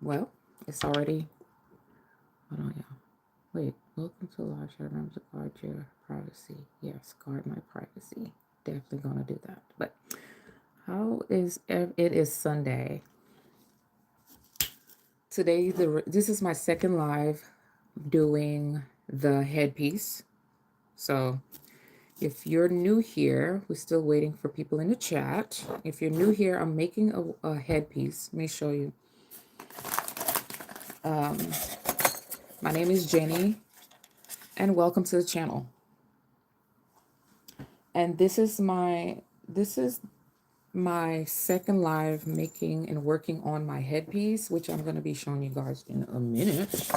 Well, it's already. Hold on, y'all. Wait. Welcome to live chat. Remember to guard your privacy. Yes, guard my privacy. Definitely gonna do that. But how is it is Sunday. This is my second live doing the headpiece. So if you're new here, we're still waiting for people in the chat. If you're new here, I'm making a headpiece. Let me show you. Um, my name is Jenny, and welcome to the channel. And this is my second live making and working on my headpiece, which I'm going to be showing you guys in a minute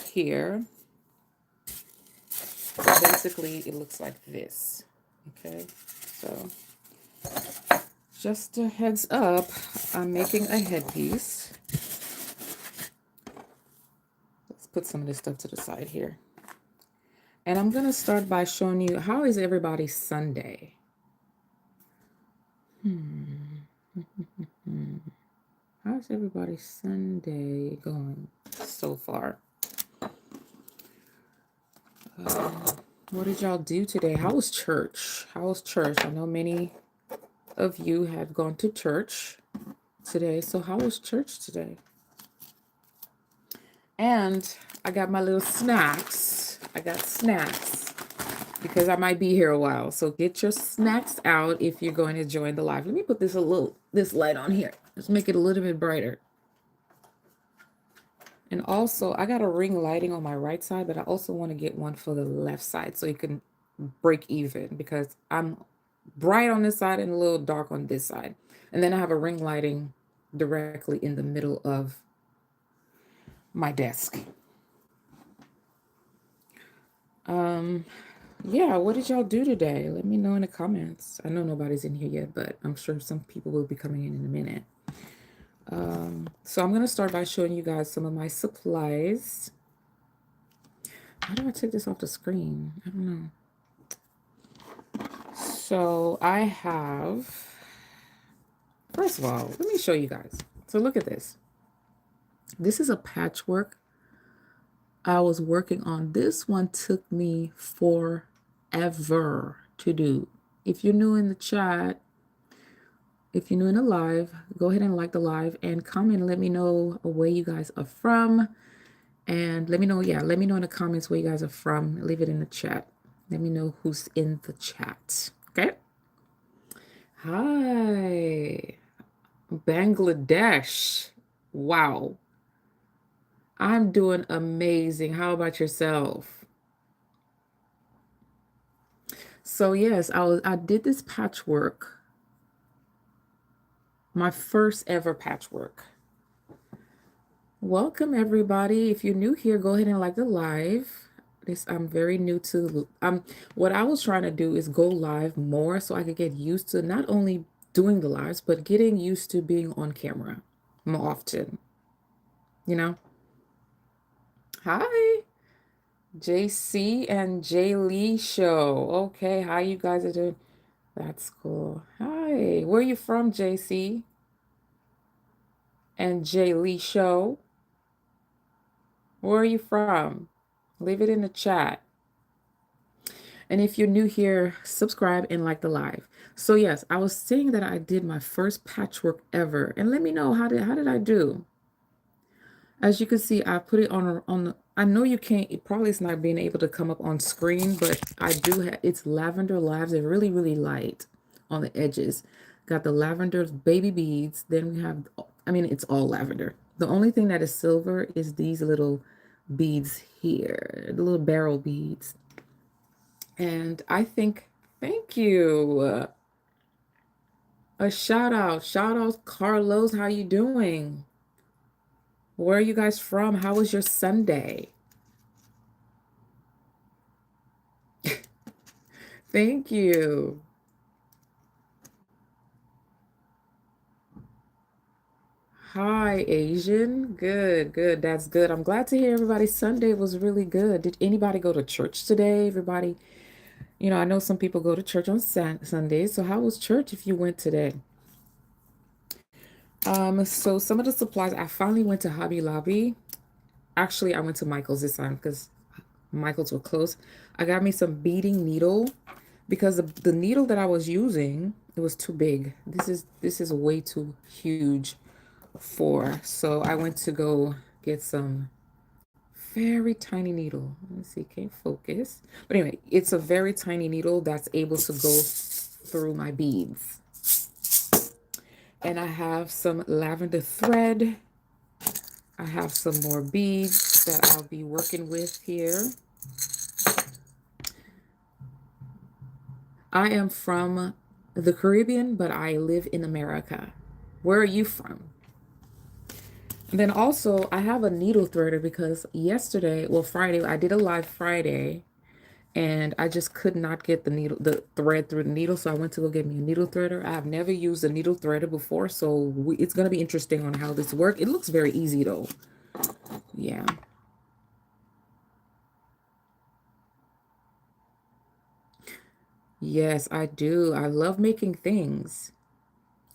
here. Basically, it looks like this. Okay, so just a heads up, I'm making a headpiece. Let's put some of this stuff to the side here. And I'm going to start by showing you, how is everybody's Sunday? How's everybody's Sunday going so far? What did y'all do today? How was church? How was church? I know many of you have gone to church today. So how was church today? And I got my little snacks. I got snacks because I might be here a while. So get your snacks out if you're going to join the live. Let me put this light on here. Let's make it a little bit brighter. And also, I got a ring lighting on my right side, but I also want to get one for the left side so you can break even, because I'm bright on this side and a little dark on this side. And then I have a ring lighting directly in the middle of my desk. Yeah, what did y'all do today? Let me know in the comments. I know nobody's in here yet, but I'm sure some people will be coming in a minute. So I'm going to start by showing you guys some of my supplies. How do I take this off the screen? I don't know. So I have, first of all, let me show you guys. So look at this. This is a patchwork I was working on. This one took me forever to do. If you're new in the chat, if you're new in the live, go ahead and like the live and comment and let me know where you guys are from. And let me know, let me know in the comments where you guys are from. Leave it in the chat. Let me know who's in the chat. Okay? Hi. Bangladesh. Wow. I'm doing amazing. How about yourself? So yes, I did this patchwork. My first ever patchwork. Welcome everybody. If you're new here, go ahead and like the live. I'm very new to what I was trying to do is go live more so I could get used to not only doing the lives, but getting used to being on camera more often. You know? Hi. JC and J Lee show. Okay, how you guys are doing? That's cool. Hi. Where are you from, JC? And J Lee show? Where are you from? Leave it in the chat. And if you're new here, subscribe and like the live. So yes, I was saying that I did my first patchwork ever. And let me know, how did I do? As you can see, I put it on I know you can't, it probably is not being able to come up on screen, but I do have, it's lavender lives. They're really, really light on the edges. Got the lavender baby beads. Then we have, I mean, it's all lavender. The only thing that is silver is these little beads here, the little barrel beads. And I think, thank you. A shout out, Carlos. How you doing? Where are you guys from? How was your Sunday? Thank you. Hi, Asian. Good, good. That's good. I'm glad to hear everybody's Sunday was really good. Did anybody go to church today? Everybody, I know some people go to church on Sundays. So how was church if you went today? So some of the supplies, I finally went to Hobby Lobby. Actually, I went to Michael's this time because Michael's were closed. I got me some beading needle because the needle that I was using, it was too big. This is way too huge for. So I went to go get some very tiny needle. Let me see, can't focus. But anyway, it's a very tiny needle that's able to go through my beads. And I have some lavender thread. I have some more beads that I'll be working with here. I am from the Caribbean, but I live in America. Where are you from? And then also, I have a needle threader because yesterday, well, Friday, I did a live Friday and I just could not get the thread through the needle. So I went to go get me a needle threader. I have never used a needle threader before, so it's going to be interesting on how this works. It looks very easy though. Yeah. Yes, I do. I love making things.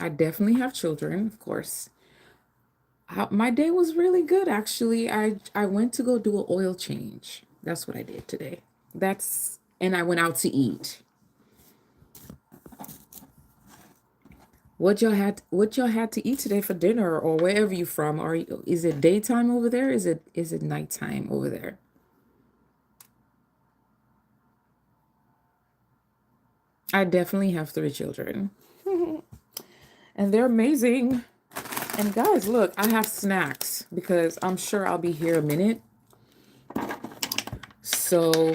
I definitely have children, of course. My day was really good, actually. I went to go do an oil change. That's what I did today. And I went out to eat. What y'all had to eat today for dinner or wherever you from? Is it daytime over there? Is it nighttime over there? I definitely have three children. And they're amazing. And guys, look, I have snacks because I'm sure I'll be here a minute. So,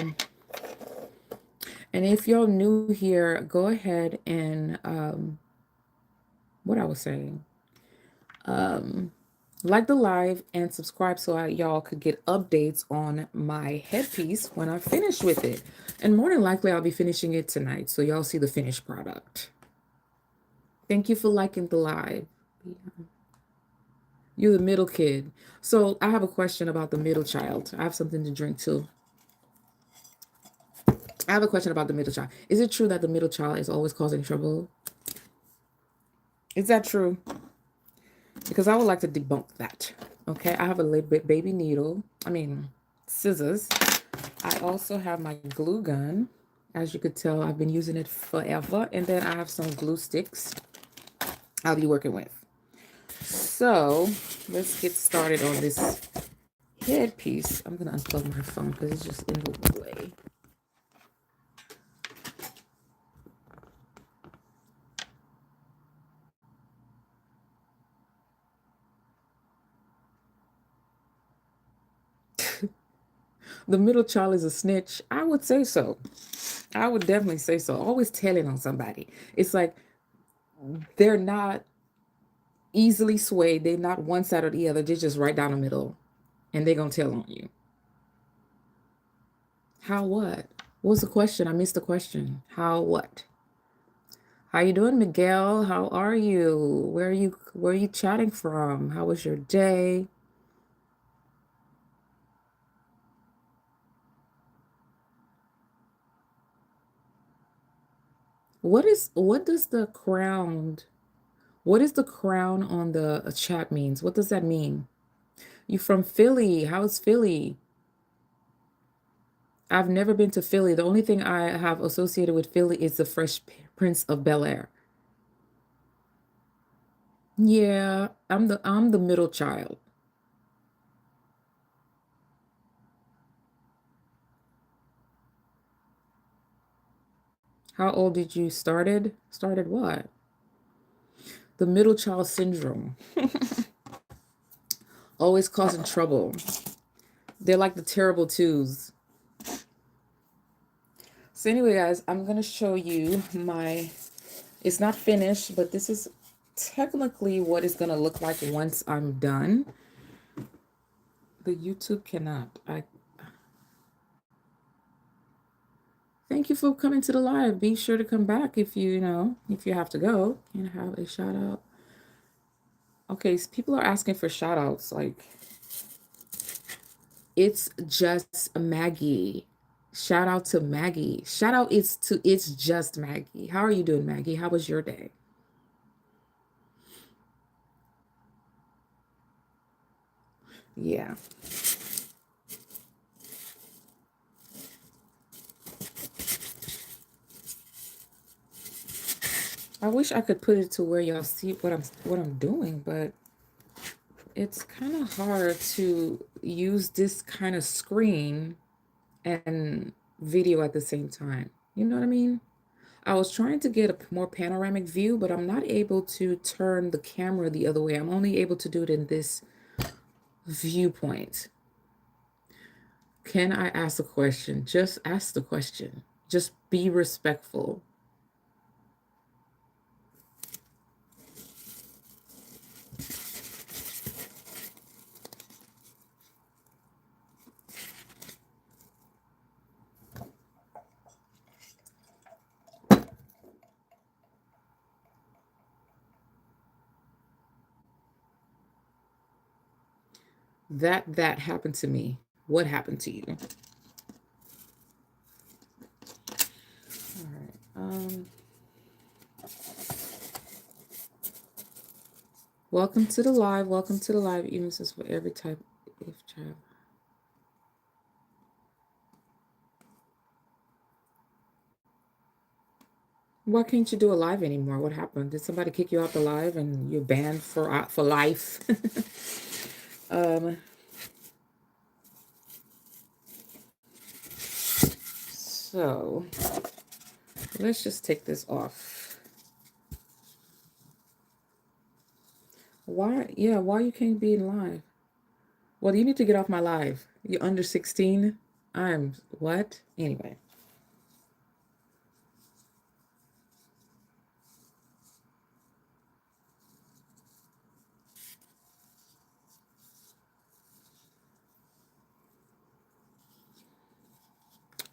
and if you're new here, go ahead and what I was saying. Like the live and subscribe so y'all could get updates on my headpiece when I finish with it. And more than likely, I'll be finishing it tonight, so y'all see the finished product. Thank you for liking the live. You're the middle kid. So I have a question about the middle child. I have something to drink too. I have a question about the middle child. Is it true that the middle child is always causing trouble? Is that true? Because I would like to debunk that. Okay, I have a baby needle. I mean, scissors. I also have my glue gun. As you could tell, I've been using it forever. And then I have some glue sticks I'll be working with. So let's get started on this headpiece. I'm going to unplug my phone because it's just in the way. The middle child is a snitch. I would say so. I would definitely say so. Always telling on somebody. It's like they're not easily swayed. They're not one side or the other. They're just right down the middle. And they're going to tell on you. How what? What's the question? I missed the question. How what? How you doing, Miguel? How are you? Where are you chatting from? How was your day? What does the crown what is the crown on the chat means? What does that mean? You from Philly? How's Philly? I've never been to Philly. The only thing I have associated with Philly is the Fresh Prince of Bel-Air. Yeah, I'm the middle child. How old did you started? Started what? The middle child syndrome. Always causing trouble. They're like the terrible twos. So anyway, guys, I'm gonna show you it's not finished, but this is technically what it's gonna look like once I'm done. The YouTube cannot. Thank you for coming to the live. Be sure to come back if if you have to go and have a shout out. Okay, so people are asking for shout outs. Like, it's just Maggie. Shout out to Maggie. Shout out it's just Maggie. How are you doing, Maggie? How was your day? Yeah. I wish I could put it to where y'all see what I'm doing, but it's kind of hard to use this kind of screen and video at the same time. You know what I mean? I was trying to get a more panoramic view, but I'm not able to turn the camera the other way. I'm only able to do it in this viewpoint. Can I ask a question? Just ask the question. Just be respectful. That happened to me. What happened to you? All right. Welcome to the live. Welcome to the live. Even since for every type of child. Why can't you do a live anymore? What happened? Did somebody kick you out the live and you're banned for life? So let's just take this off. Why? Yeah, why you can't be in live? Well, you need to get off my live. You're under 16. I'm what? Anyway.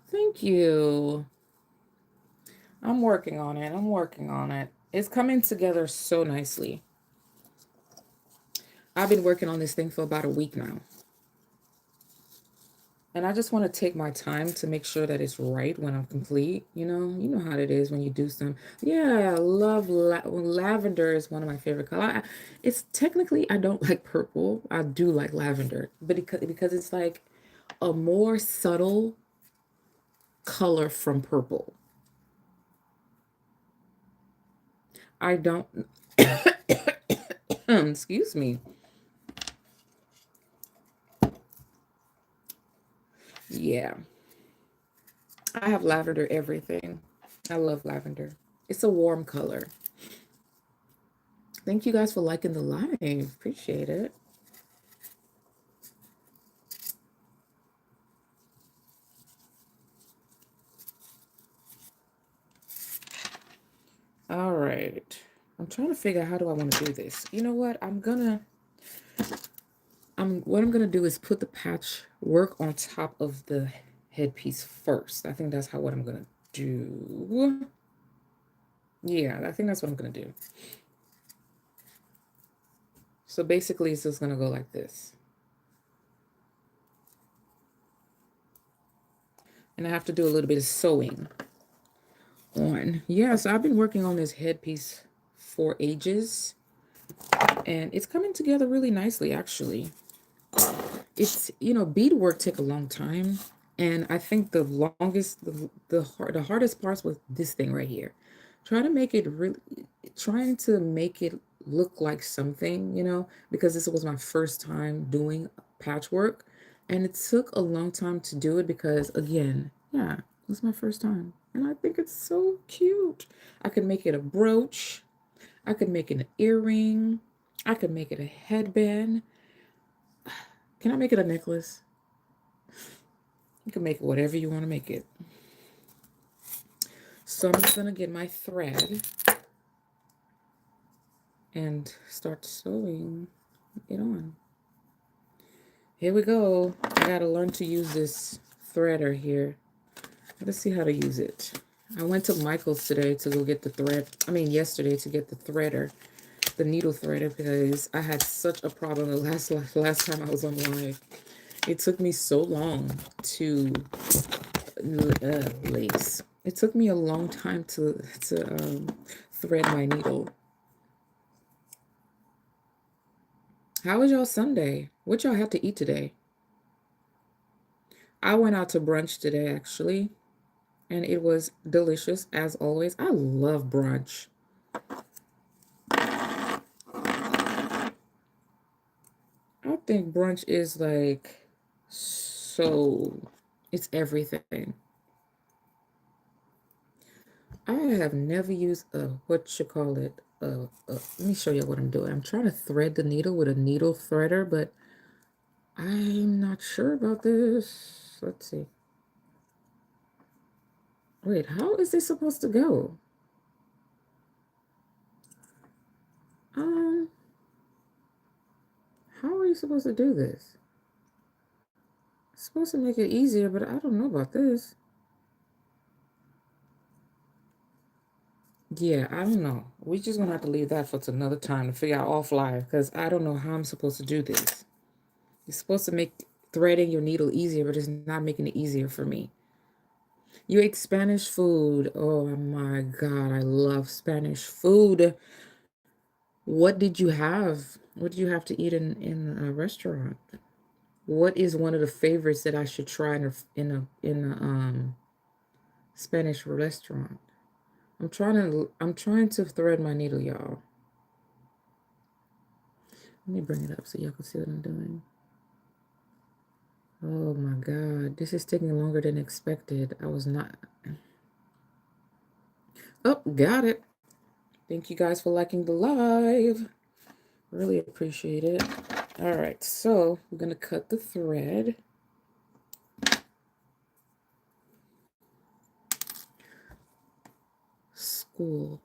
Thank you. I'm working on it. I'm working on it. It's coming together so nicely. I've been working on this thing for about a week now. And I just want to take my time to make sure that it's right when I'm complete. You know how it is when you do some. Yeah, I love lavender is one of my favorite colors. It's technically, I don't like purple. I do like lavender, but because it's like a more subtle color from purple. I don't, excuse me. Yeah, I have lavender everything. I love lavender. It's a warm color. Thank you guys for liking the live. Appreciate it. All right. I'm trying to figure out how do I want to do this. You know what? What I'm gonna do is put the patch work on top of the headpiece first. I think that's what I'm gonna do. Yeah, I think that's what I'm gonna do. So basically it's just gonna go like this. And I have to do a little bit of sewing on. Yeah, so I've been working on this headpiece for ages. And it's coming together really nicely, actually. It's, beadwork take a long time. And I think the longest, the hardest parts was this thing right here. Trying to make it look like something, because this was my first time doing patchwork. And it took a long time to do it because, again, yeah, it was my first time. And I think it's so cute. I could make it a brooch. I could make it an earring. I could make it a headband. Can I make it a necklace? You can make it whatever you want to make it. So I'm just going to get my thread and start sewing it on. Here we go. I got to learn to use this threader here. Let's see how to use it. I went to Michael's today to go get the thread. Yesterday to get the threader, the needle threader, because I had such a problem the last time I was on live. It took me so long to lace. It took me a long time to thread my needle. How was y'all Sunday? What y'all had to eat today? I went out to brunch today, actually, and it was delicious as always. I love brunch. I think brunch is like so, it's everything. I have never used what you call it. Let me show you what I'm doing. I'm trying to thread the needle with a needle threader, but I'm not sure about this. Let's see. Wait, how is this supposed to go? Um, how are you supposed to do this? It's supposed to make it easier, but I don't know about this. Yeah, I don't know. We just gonna have to leave that for another time to figure out offline because I don't know how I'm supposed to do this. It's supposed to make threading your needle easier, but it's not making it easier for me. You ate Spanish food. Oh my God, I love Spanish food. What did you have? What did you have to eat in a restaurant? What is one of the favorites that I should try in a Spanish restaurant? I'm trying to thread my needle, y'all. Let me bring it up so y'all can see what I'm doing. Oh my God, this is taking longer than expected. I was not. Oh, got it. Thank you guys for liking the live. Really appreciate it. All right, so we're gonna cut the thread. School.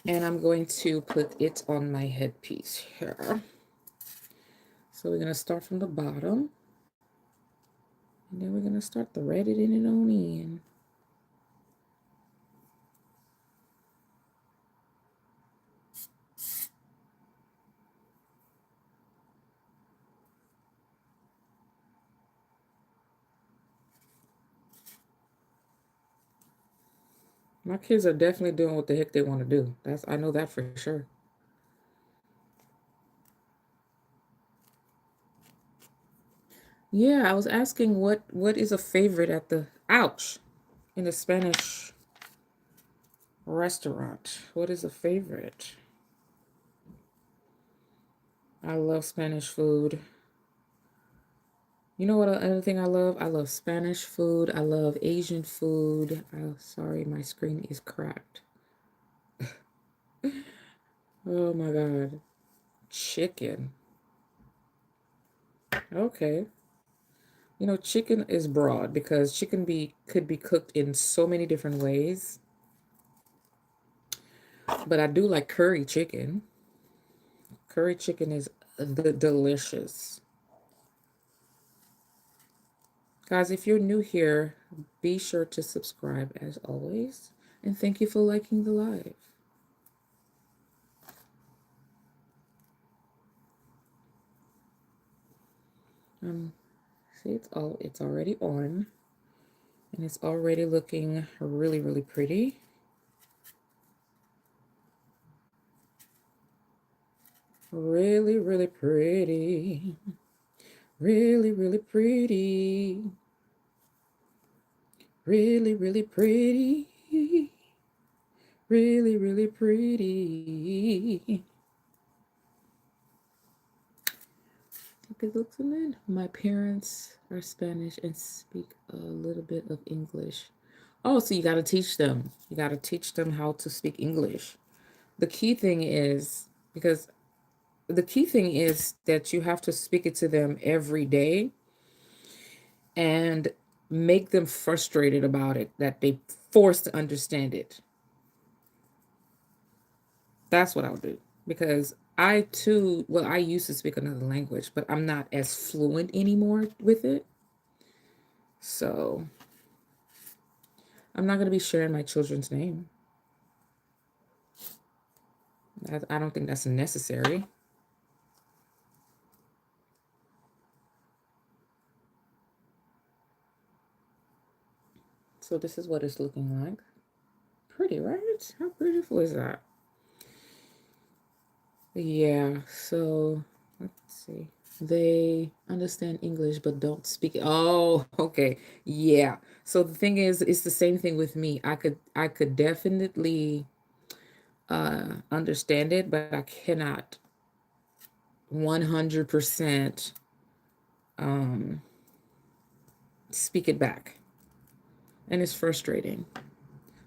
And I'm going to put it on my headpiece here. So we're gonna start from the bottom. And then we're gonna start threading it on in. My kids are definitely doing what the heck they want to do. I know that for sure. Yeah, I was asking what is a favorite at the ouch in the Spanish restaurant. What is a favorite? I love Spanish food. You know what another thing I love? I love Spanish food. I love Asian food. Oh, sorry, my screen is cracked. Oh my God. Chicken. Okay. You know, chicken is broad because could be cooked in so many different ways. But I do like curry chicken. Curry chicken is delicious. Guys, if you're new here, be sure to subscribe as always. And thank you for liking the live. See, it's already on. And it's already looking really, really pretty. Really, really pretty. Really, really pretty. Really, really pretty. Really, really pretty. It looks good. My parents are Spanish and speak a little bit of English. Oh, so you got to teach them. You got to teach them how to speak English. The key thing is that you have to speak it to them every day and make them frustrated about it, that they forced to understand it. That's what I'll do. Because I too, well, I used to speak another language, but I'm not as fluent anymore with it. So I'm not going to be sharing my children's name. I don't think that's necessary. So this is what it's looking like. Pretty, right? How beautiful is that? Yeah, so let's see. They understand English but don't speak it. Oh, okay. Yeah. So the thing is, it's the same thing with me. I could definitely understand it, but I cannot 100% speak it back. And it's frustrating.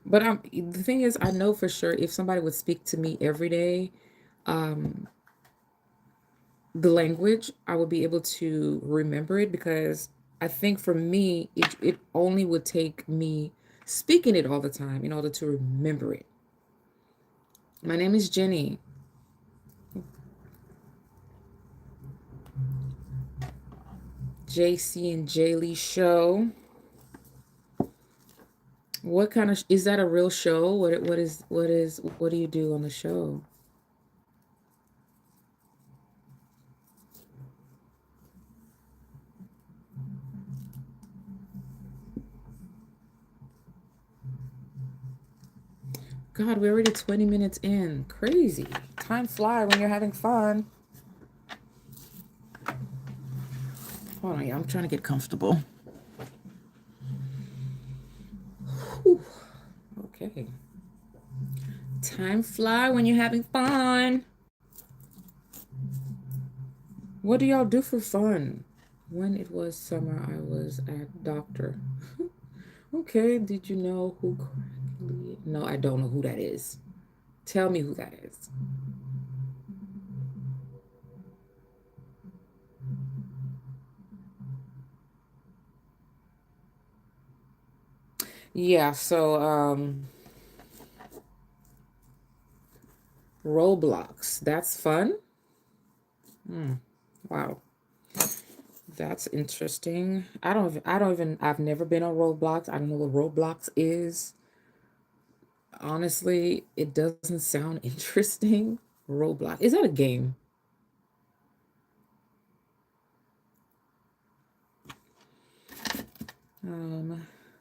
But the thing is, I know for sure if somebody would speak to me every day, the language, I would be able to remember it, because I think for me, it only would take me speaking it all the time in order to remember it. My name is Jenny. JC and Jaylee show. What kind of is that a real show? What do you do on the show? God, we're already 20 minutes in. Crazy. Time fly when you're having fun. Hold on, yeah, I'm trying to get comfortable. Whew. Okay. Time fly when you're having fun. What do y'all do for fun? When it was summer, I was at doctor. Okay, did you know who? No, I don't know who that is. Tell me who that is. Yeah, so Roblox. That's fun. Wow. That's interesting. I've never been on Roblox. I don't know what Roblox is. Honestly, it doesn't sound interesting. Roblox. Is that a game?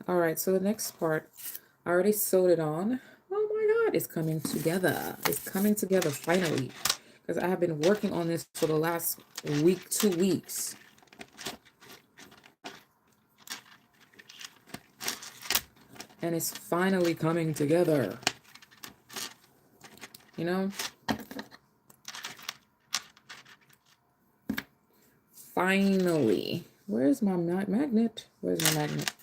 All right, so the next part, I already sewed it on. Oh my God, it's coming together. It's coming together finally. Because I have been working on this for the last week, 2 weeks. And it's finally coming together. You know? Finally. Where's my magnet? Where's my magnet?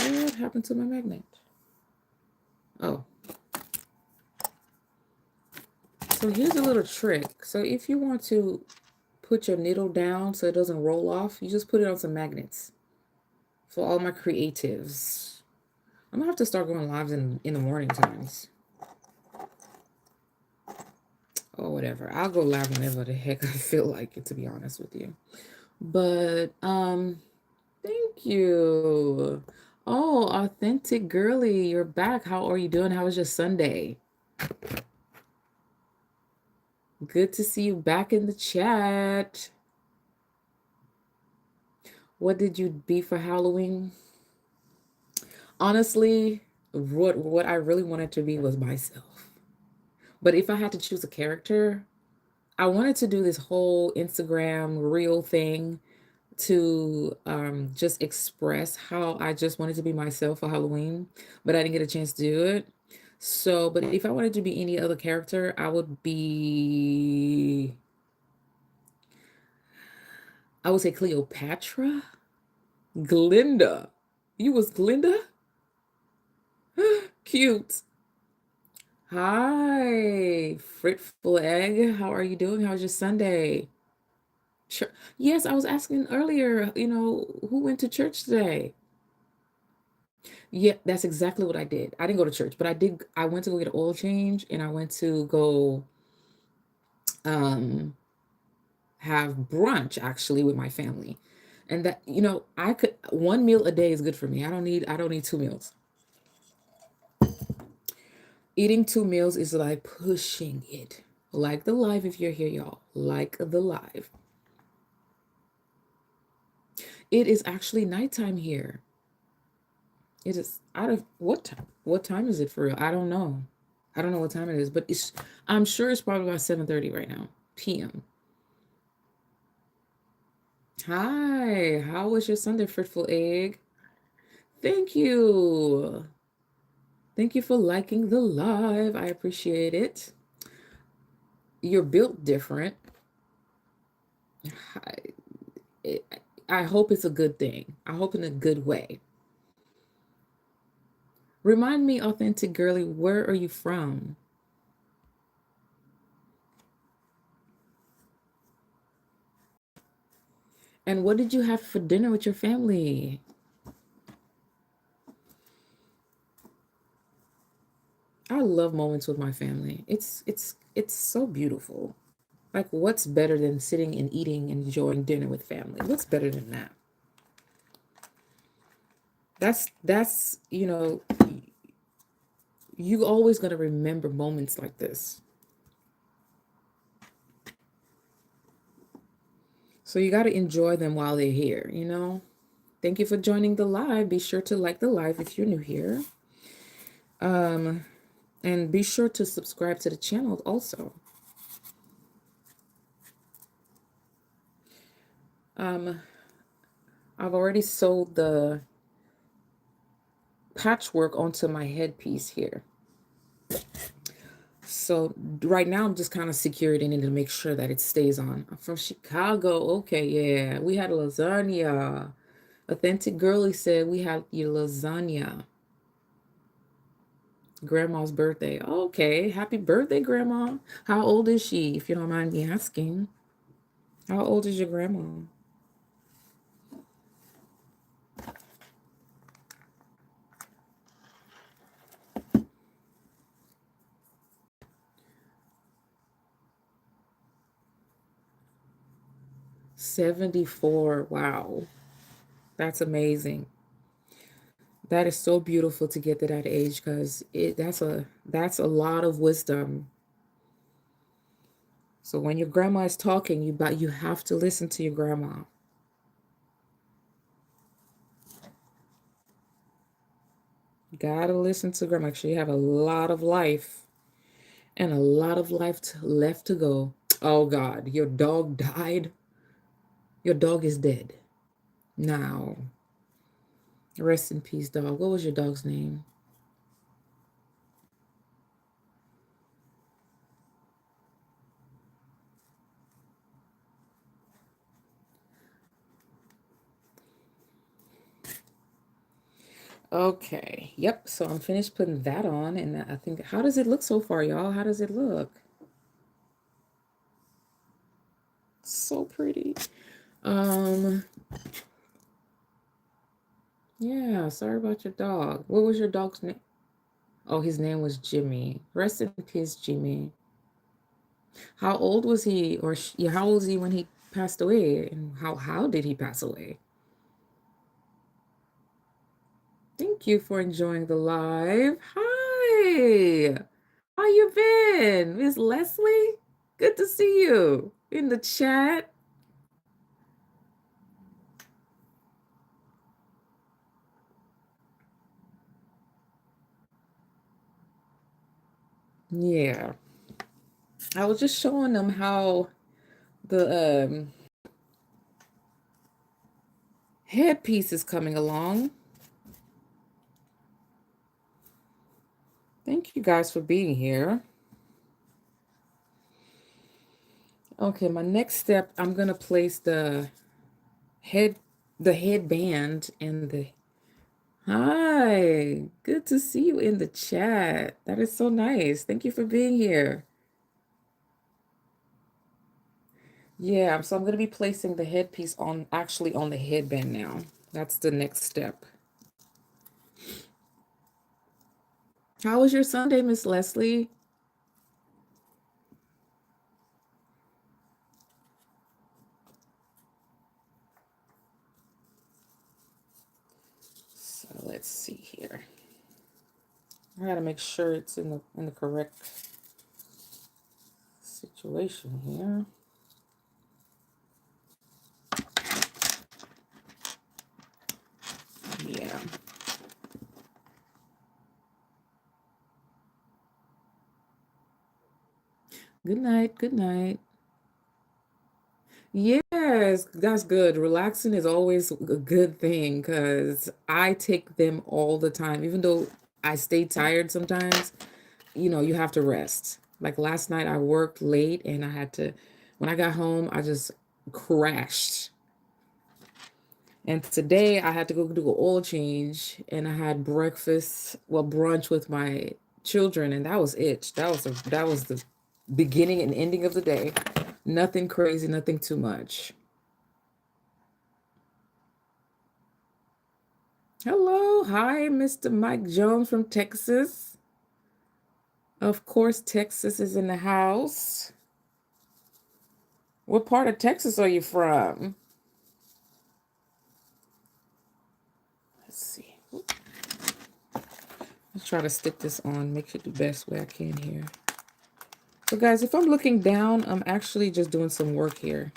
What happened to my magnet? Oh. So here's a little trick. So if you want to put your needle down so it doesn't roll off, you just put it on some magnets. For all my creatives. I'm gonna have to start going lives in the morning times. Or whatever. I'll go live whenever the heck I feel like it, to be honest with you. But thank you. Oh, authentic girly, you're back. How are you doing? How was your Sunday? Good to see you back in the chat. What did you be for Halloween? Honestly, what I really wanted to be was myself. But if I had to choose a character, I wanted to do this whole Instagram reel thing to just express how I just wanted to be myself for Halloween, but I didn't get a chance to do it. So, but if I wanted to be any other character, I would say Cleopatra. Glinda. You was Glinda? Cute. Hi, Fritful Egg. How are you doing? How's your Sunday? Sure. Yes, I was asking earlier, who went to church today? Yeah, that's exactly what I did. I didn't go to church, but I went to go get an oil change, and I went to go um have brunch actually with my family. And that, I could one meal a day is good for me. I don't need 2 meals. Eating 2 meals is like pushing it. Like the live if you're here, y'all. Like the live. It is actually nighttime here. It is out of what time? What time is it for real? I don't know. I don't know what time it is, but I'm sure it's probably about 7:30 right now, p.m. Hi, how was your Sunday, Fruitful Egg? Thank you. Thank you for liking the live. I appreciate it. You're built different. I, I hope it's a good thing. I hope in a good way. Remind me, authentic girly, where are you from? And what did you have for dinner with your family? I love moments with my family. It's so beautiful. Like, what's better than sitting and eating and enjoying dinner with family? What's better than that? That's you always gonna remember moments like this. So you got to enjoy them while they're here, you know? Thank you for joining the live. Be sure to like the live if you're new here. And be sure to subscribe to the channel also. I've already sewed the patchwork onto my headpiece here. So right now I'm just kind of securing it in to make sure that it stays on. I'm from Chicago. Okay, yeah. We had lasagna. Authentic Girly said we had your lasagna. Grandma's birthday. Okay, happy birthday, Grandma. How old is she, if you don't mind me asking? How old is your grandma? '74. Wow. That's amazing. That is so beautiful to get to that age because that's a lot of wisdom. So when your grandma is talking, you have to listen to your grandma. You gotta listen to grandma. Actually, you have a lot of life and a lot of life left to go. Oh God, your dog died. Your dog is dead. Now, rest in peace, dog. What was your dog's name? Okay. Yep. So I'm finished putting that on, and I think, how does it look so far, y'all? How does it look? So pretty. Yeah, sorry about your dog. What was your dog's name? Oh, his name was Jimmy. Rest in peace, Jimmy. How old was he, or yeah, how old was he when he passed away, and how did he pass away? Thank you for enjoying the live. Hi, how you been, Miss Leslie? Good to see you in the chat. Yeah, I was just showing them how the headpiece is coming along. Thank you guys for being here. Okay, my next step, I'm gonna place the headband and the hi. Good to see you in the chat. That is so nice. Thank you for being here. Yeah, so I'm gonna be placing the headpiece on actually on the headband now. That's the next step. How was your Sunday, Miss Leslie? So let's see here. I gotta make sure it's in the correct situation here. Yeah. Good night. Good night. Yes, that's good. Relaxing is always a good thing because I take them all the time. Even though I stay tired sometimes, you have to rest. Like last night, I worked late and I had to, when I got home, I just crashed. And today I had to go do an oil change and I had breakfast, well, brunch with my children, and that was it. That was the beginning and ending of the day. Nothing crazy, nothing too much. Hello, hi, Mr. Mike Jones from Texas. Of course, Texas is in the house. What part of Texas are you from? Let's see. Let's try to stick this on, make it the best way I can here. So guys, if I'm looking down, I'm actually just doing some work here.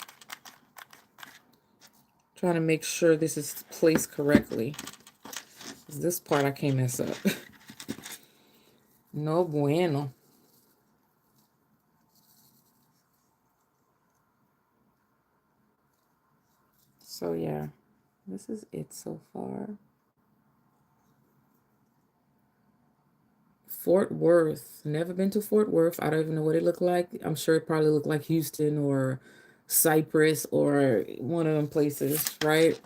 Trying to make sure this is placed correctly. This part I can't mess up. No bueno. So yeah, this is it so far. Fort Worth. Never been to Fort Worth. I don't even know what it looked like. I'm sure it probably looked like Houston or Cyprus or one of them places, right?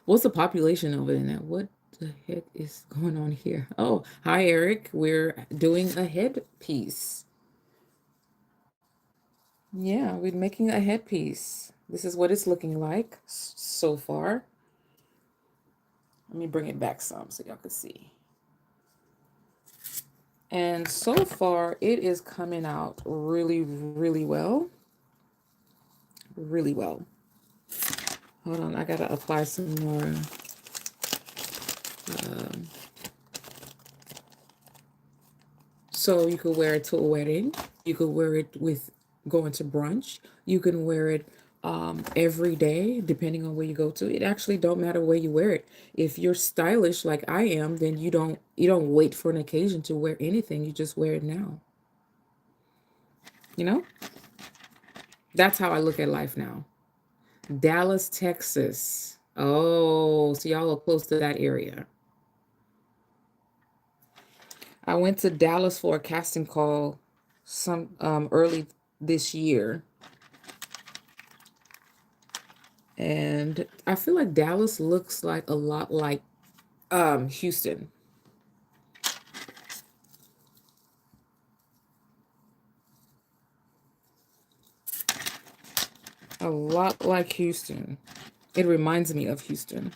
What's the population over in that? What the heck is going on here? Oh, hi, Eric. We're doing a headpiece. Yeah, we're making a headpiece. This is what it's looking like so far. Let me bring it back some so y'all can see. And so far, it is coming out really, really well. Really well. Hold on, I gotta apply some more. Um, so you could wear it to a wedding. You could wear it with going to brunch. You can wear it every day, depending on where you go to. It actually don't matter where you wear it. If you're stylish like I am, then you don't wait for an occasion to wear anything. You just wear it now. You know? That's how I look at life now. Dallas, Texas. Oh, so y'all are close to that area. I went to Dallas for a casting call some early this year. And I feel like Dallas looks like a lot like Houston. A lot like Houston. It reminds me of Houston.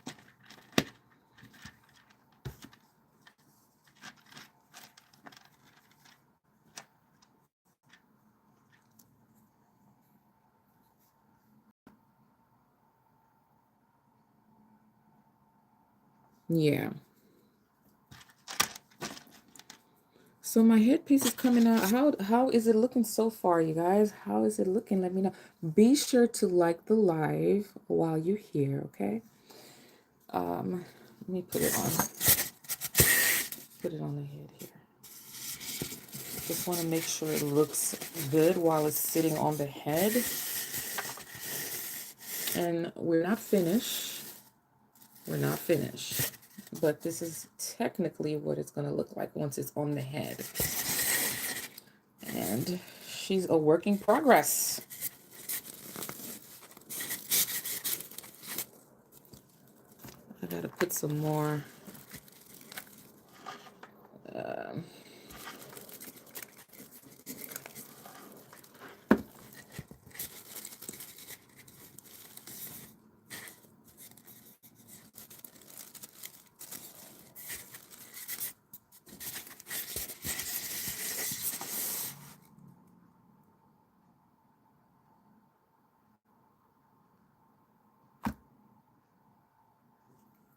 Yeah. So my headpiece is coming out. How is it looking so far, you guys? How is it looking? Let me know. Be sure to like the live while you're here, okay? Let me put it on. Put it on the head here. Just want to make sure it looks good while it's sitting on the head. And we're not finished. We're not finished. But this is technically what it's going to look like once it's on the head. And she's a work in progress. I got to put some more.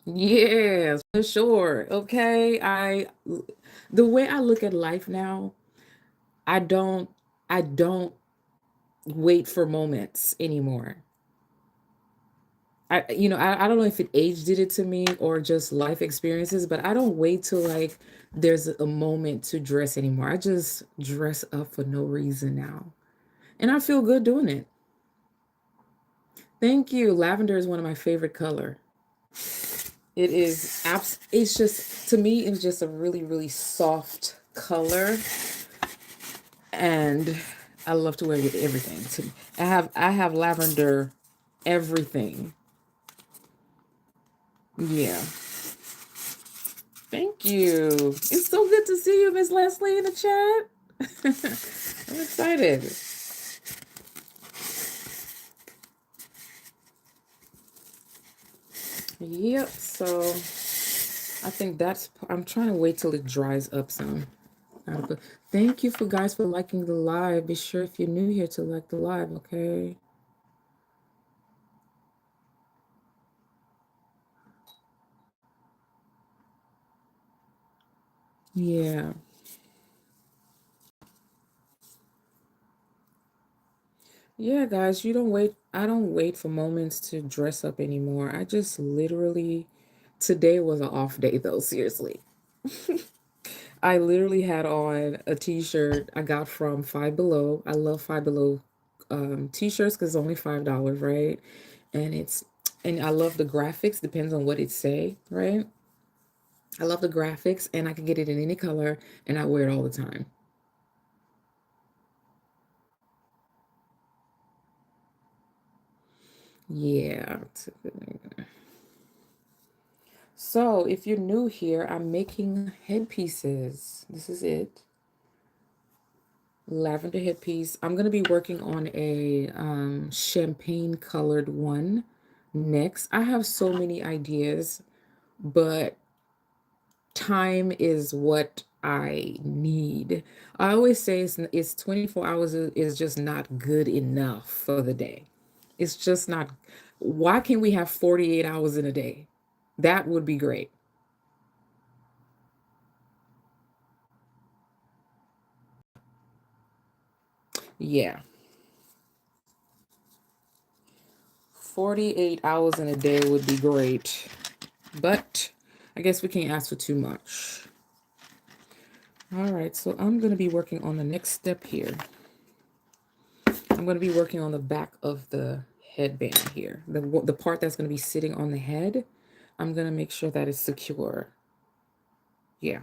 Yes, for sure. Okay. The way I look at life now, I don't, I don't wait for moments anymore. I don't know if age did it to me or just life experiences, but I don't wait till like there's a moment to dress anymore. I just dress up for no reason now. And I feel good doing it. Thank you. Lavender is one of my favorite color. It's just, to me, it's just a really, really soft color. And I love to wear it with everything. I have lavender everything. Yeah. Thank you. It's so good to see you, Miss Leslie, in the chat. I'm excited. Yep, so I think I'm trying to wait till it dries up some. Thank you for guys for liking the live. Be sure if you're new here to like the live, okay? Yeah. Yeah, guys, I don't wait for moments to dress up anymore. I just literally, today was an off day though, seriously. I literally had on a t-shirt I got from Five Below. I love Five Below t-shirts because it's only $5, right? And I love the graphics, depends on what it say, right? I love the graphics and I can get it in any color and I wear it all the time. Yeah. So if you're new here, I'm making headpieces. This is it. Lavender headpiece. I'm going to be working on a champagne colored one next. I have so many ideas, but time is what I need. I always say it's 24 hours is just not good enough for the day. It's just not. Why can't we have 48 hours in a day? That would be great. Yeah. 48 hours in a day would be great. But I guess we can't ask for too much. All right, so I'm going to be working on the next step here. I'm going to be working on the back of the headband here. The part that's going to be sitting on the head, I'm going to make sure that it's secure. Yeah.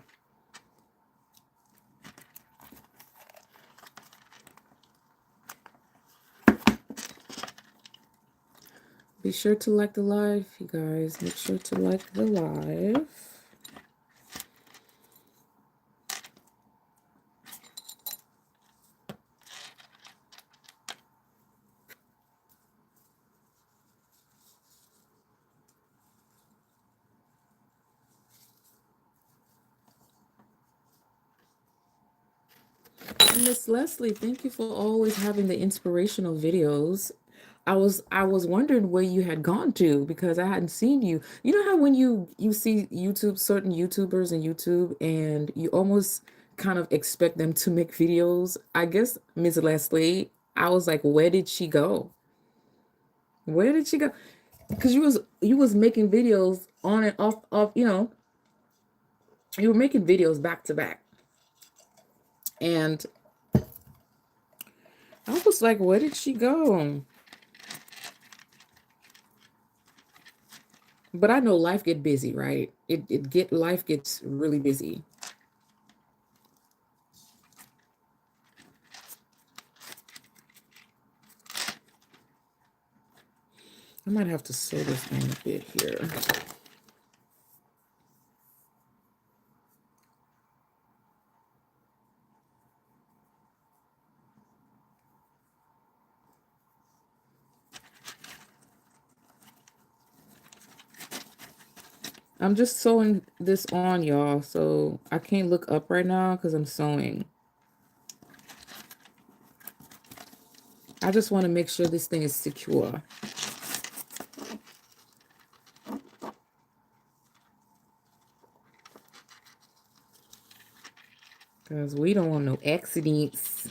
Be sure to like the live, you guys. Make sure to like the live. Miss Leslie, thank you for always having the inspirational videos. I was wondering where you had gone to because I hadn't seen you. You know how when you see YouTube, certain YouTubers and YouTube, and you almost kind of expect them to make videos. I guess Miss Leslie, I was like, where did she go? Where did she go? Because you was making videos on and off, you were making videos back to back. And I was like, where did she go? But I know life get busy, right? Life gets really busy. I might have to sew this in a bit here. I'm just sewing this on, y'all, so I can't look up right now because I'm sewing. I just want to make sure this thing is secure. Because we don't want no accidents.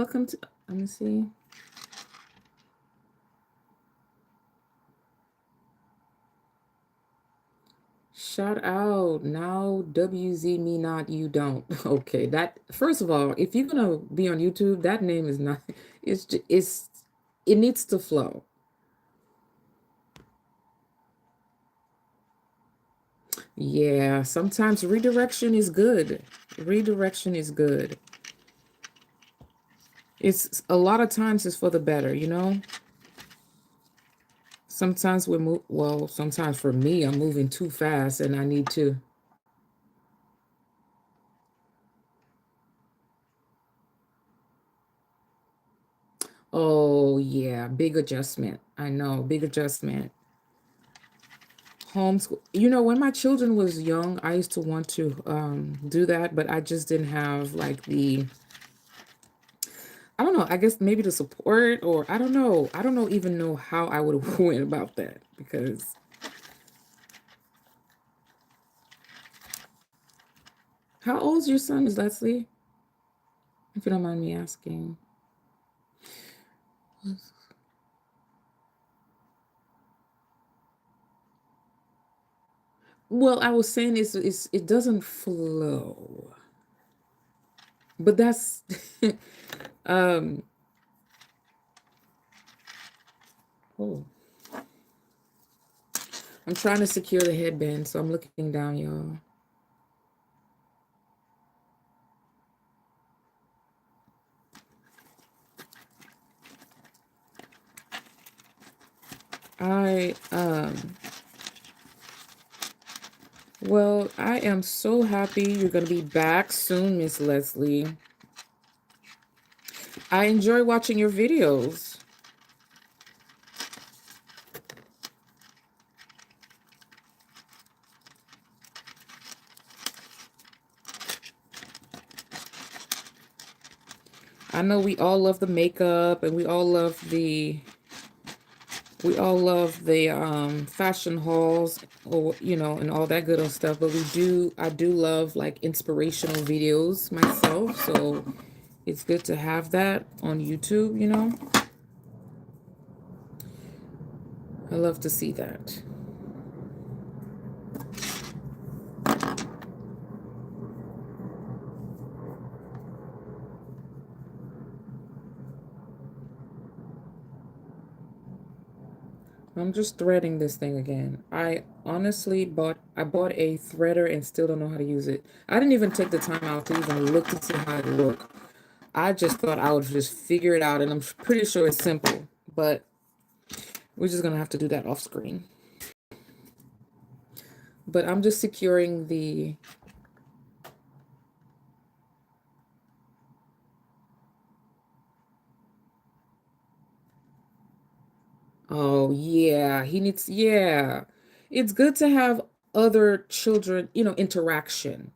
welcome to, let me see. Shout out. Now WZ me not, you don't. Okay, that, first of all, if you're gonna be on YouTube, that name is not, it needs to flow. Yeah, sometimes redirection is good. Redirection is good. It's a lot of times it's for the better, you know? Sometimes well, sometimes for me, I'm moving too fast and I need to. Oh, yeah, big adjustment. I know, big adjustment. Homeschool. You know, when my children was young, I used to want to do that, but I just didn't have like the, I don't know, I guess maybe the support, or I don't know. I don't know even know how I would have went about that, because how old's your son, is Leslie? If you don't mind me asking. Well, I was saying it doesn't flow. But that's um oh, I'm trying to secure the headband, so I'm looking down, y'all. I well, I am so happy you're gonna be back soon, Miss Leslie. I enjoy watching your videos. I know we all love the makeup, and we all love the fashion hauls, or you know, and all that good old stuff, but I do love like inspirational videos myself, so it's good to have that on YouTube, you know. I love to see that. I'm just threading this thing again. I honestly bought a threader and still don't know how to use it. I didn't even take the time out to even look to see how it looked. I just thought I would just figure it out, and I'm pretty sure it's simple, but we're just gonna have to do that off screen. But I'm just securing the, oh yeah, he needs, yeah. It's good to have other children, you know, interaction.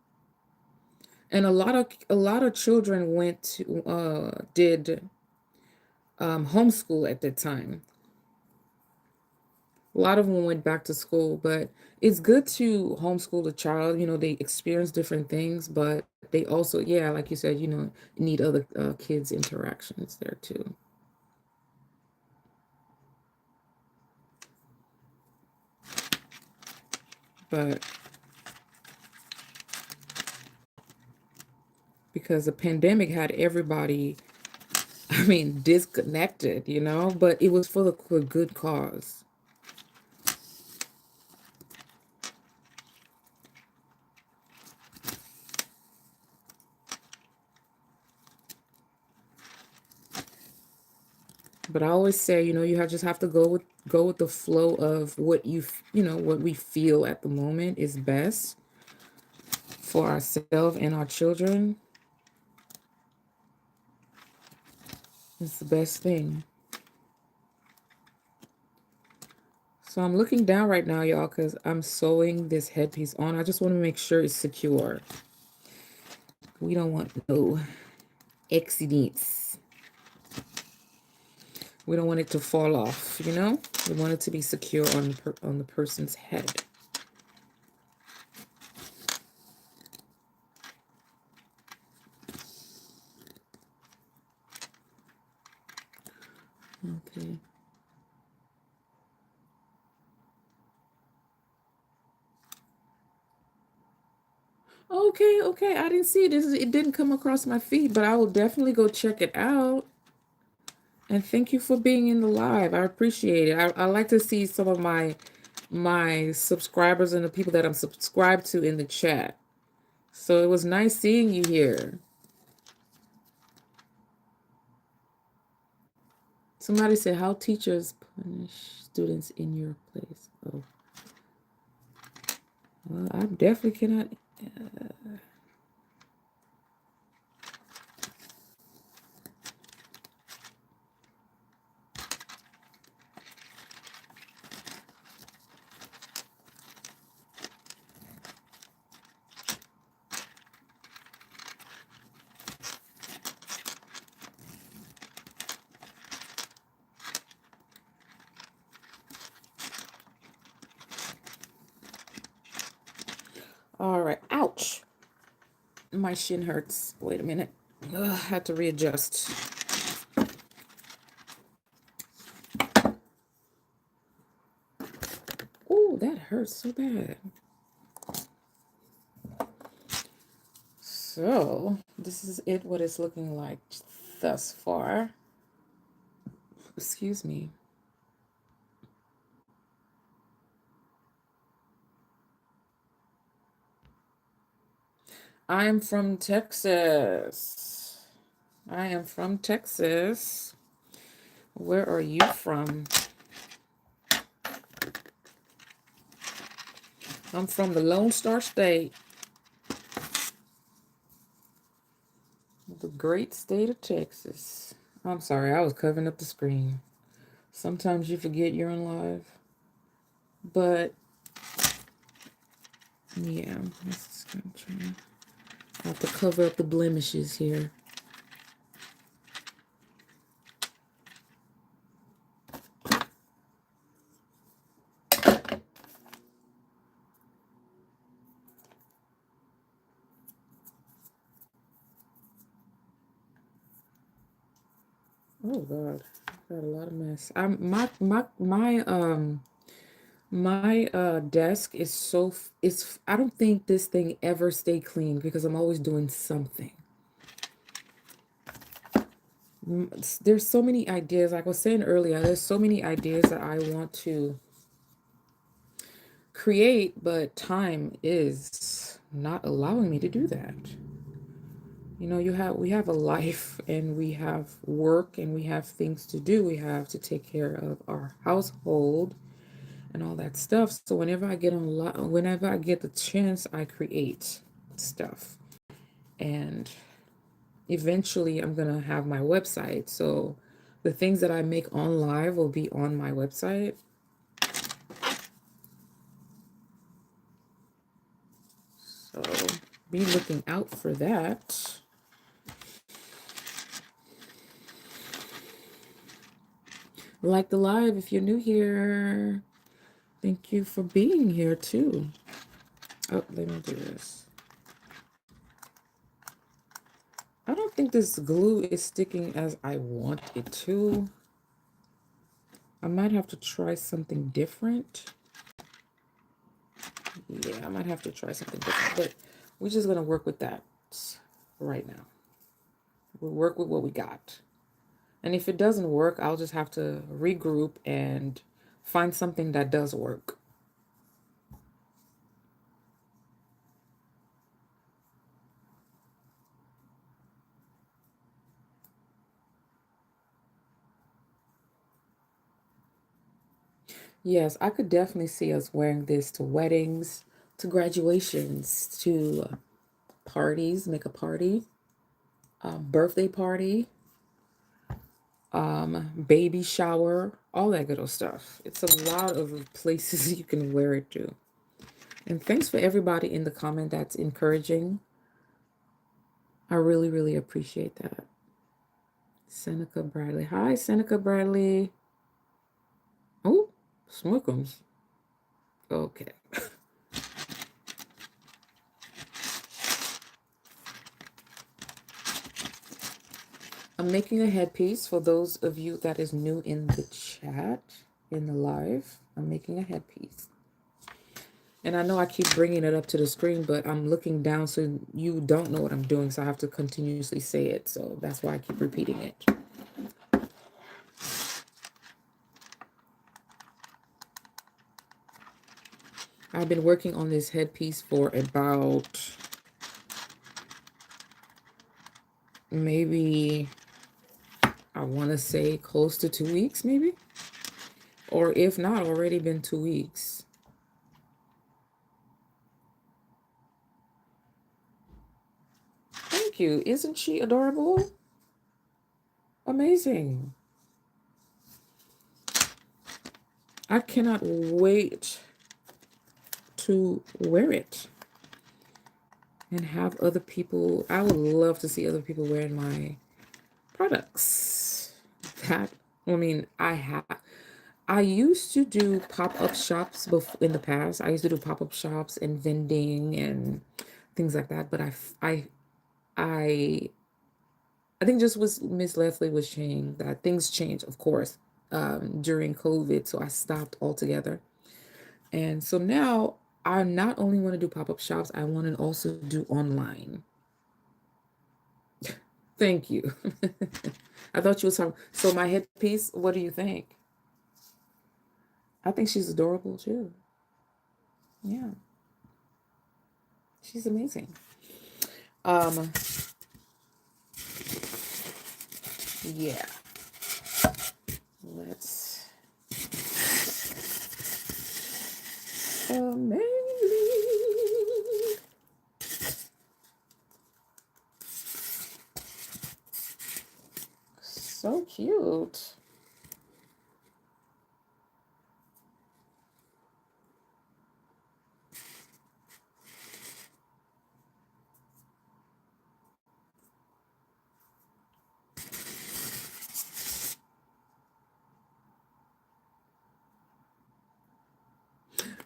And a lot of children went to did homeschool at that time. A lot of them went back to school, but it's good to homeschool a child. You know, they experience different things, but they also, yeah, like you said, you know, need other kids' interactions there too. But because the pandemic had everybody, I mean, disconnected, you know, but it was for the good cause. But I always say, you know, just have to go with the flow of what you know, what we feel at the moment is best for ourselves and our children. It's the best thing. So I'm looking down right now, y'all, because I'm sewing this headpiece on. I just want to make sure it's secure. We don't want no accidents. We don't want it to fall off, you know? We want it to be secure on the person's head. okay, okay. I didn't see it. It didn't come across my feed, but I will definitely go check it out. And thank you for being in the live. I appreciate it. I like to see some of my subscribers and the people that I'm subscribed to in the chat. So it was nice seeing you here. Somebody said, how teachers punish students in your place. Oh, well, I definitely cannot. All right. Ouch. My shin hurts. Wait a minute. Ugh, I had to readjust. Oh, that hurts so bad. So this is it, what it's looking like thus far. Excuse me. I'm from Texas. I am from Texas. Where are you from? I'm from the Lone Star State. The great state of Texas. I'm sorry, I was covering up the screen. Sometimes you forget you're on live. But, yeah, let's try. I have to cover up the blemishes here. Oh God, got a lot of mess. My desk is so I don't think this thing ever stay clean because I'm always doing something. There's so many ideas, like I was saying earlier, there's so many ideas that I want to create, but time is not allowing me to do that. You know, we have a life and we have work and we have things to do. We have to take care of our household and all that stuff. So whenever I get whenever I get the chance, I create stuff. And eventually I'm gonna have my website. So the things that I make on live will be on my website. So be looking out for that. Like the live if you're new here. Thank you for being here too. Oh, let me do this. I don't think this glue is sticking as I want it to. I might have to try something different. Yeah, I might have to try something different, but we're just going to work with that right now. We'll work with what we got. And if it doesn't work, I'll just have to regroup and find something that does work. Yes, I could definitely see us wearing this to weddings, to graduations, to parties, make a party, birthday party, baby shower, all that good old stuff. It's a lot of places you can wear it to. And thanks for everybody in the comment that's encouraging. I really, really appreciate that. Seneca Bradley. Hi, Seneca Bradley. Oh, Smookums. Okay. I'm making a headpiece for those of you that is new in the chat, in the live. I'm making a headpiece. And I know I keep bringing it up to the screen, but I'm looking down so you don't know what I'm doing. So I have to continuously say it. So that's why I keep repeating it. I've been working on this headpiece for about maybe, I want to say close to 2 weeks, maybe. Or if not, already been 2 weeks. Thank you. Isn't she adorable? Amazing. I cannot wait to wear it and have other people. I would love to see other people wearing my products. That, I mean, I used to do pop-up shops in the past. I used to do pop-up shops and vending and things like that. But I think just was Miss Leslie was saying that things change, of course, during COVID. So I stopped altogether. And so now I not only want to do pop-up shops, I want to also do online. Thank you. I thought you was talking. So my headpiece, what do you think? I think she's adorable too. Yeah. She's amazing. Yeah. Let's amazing. So cute.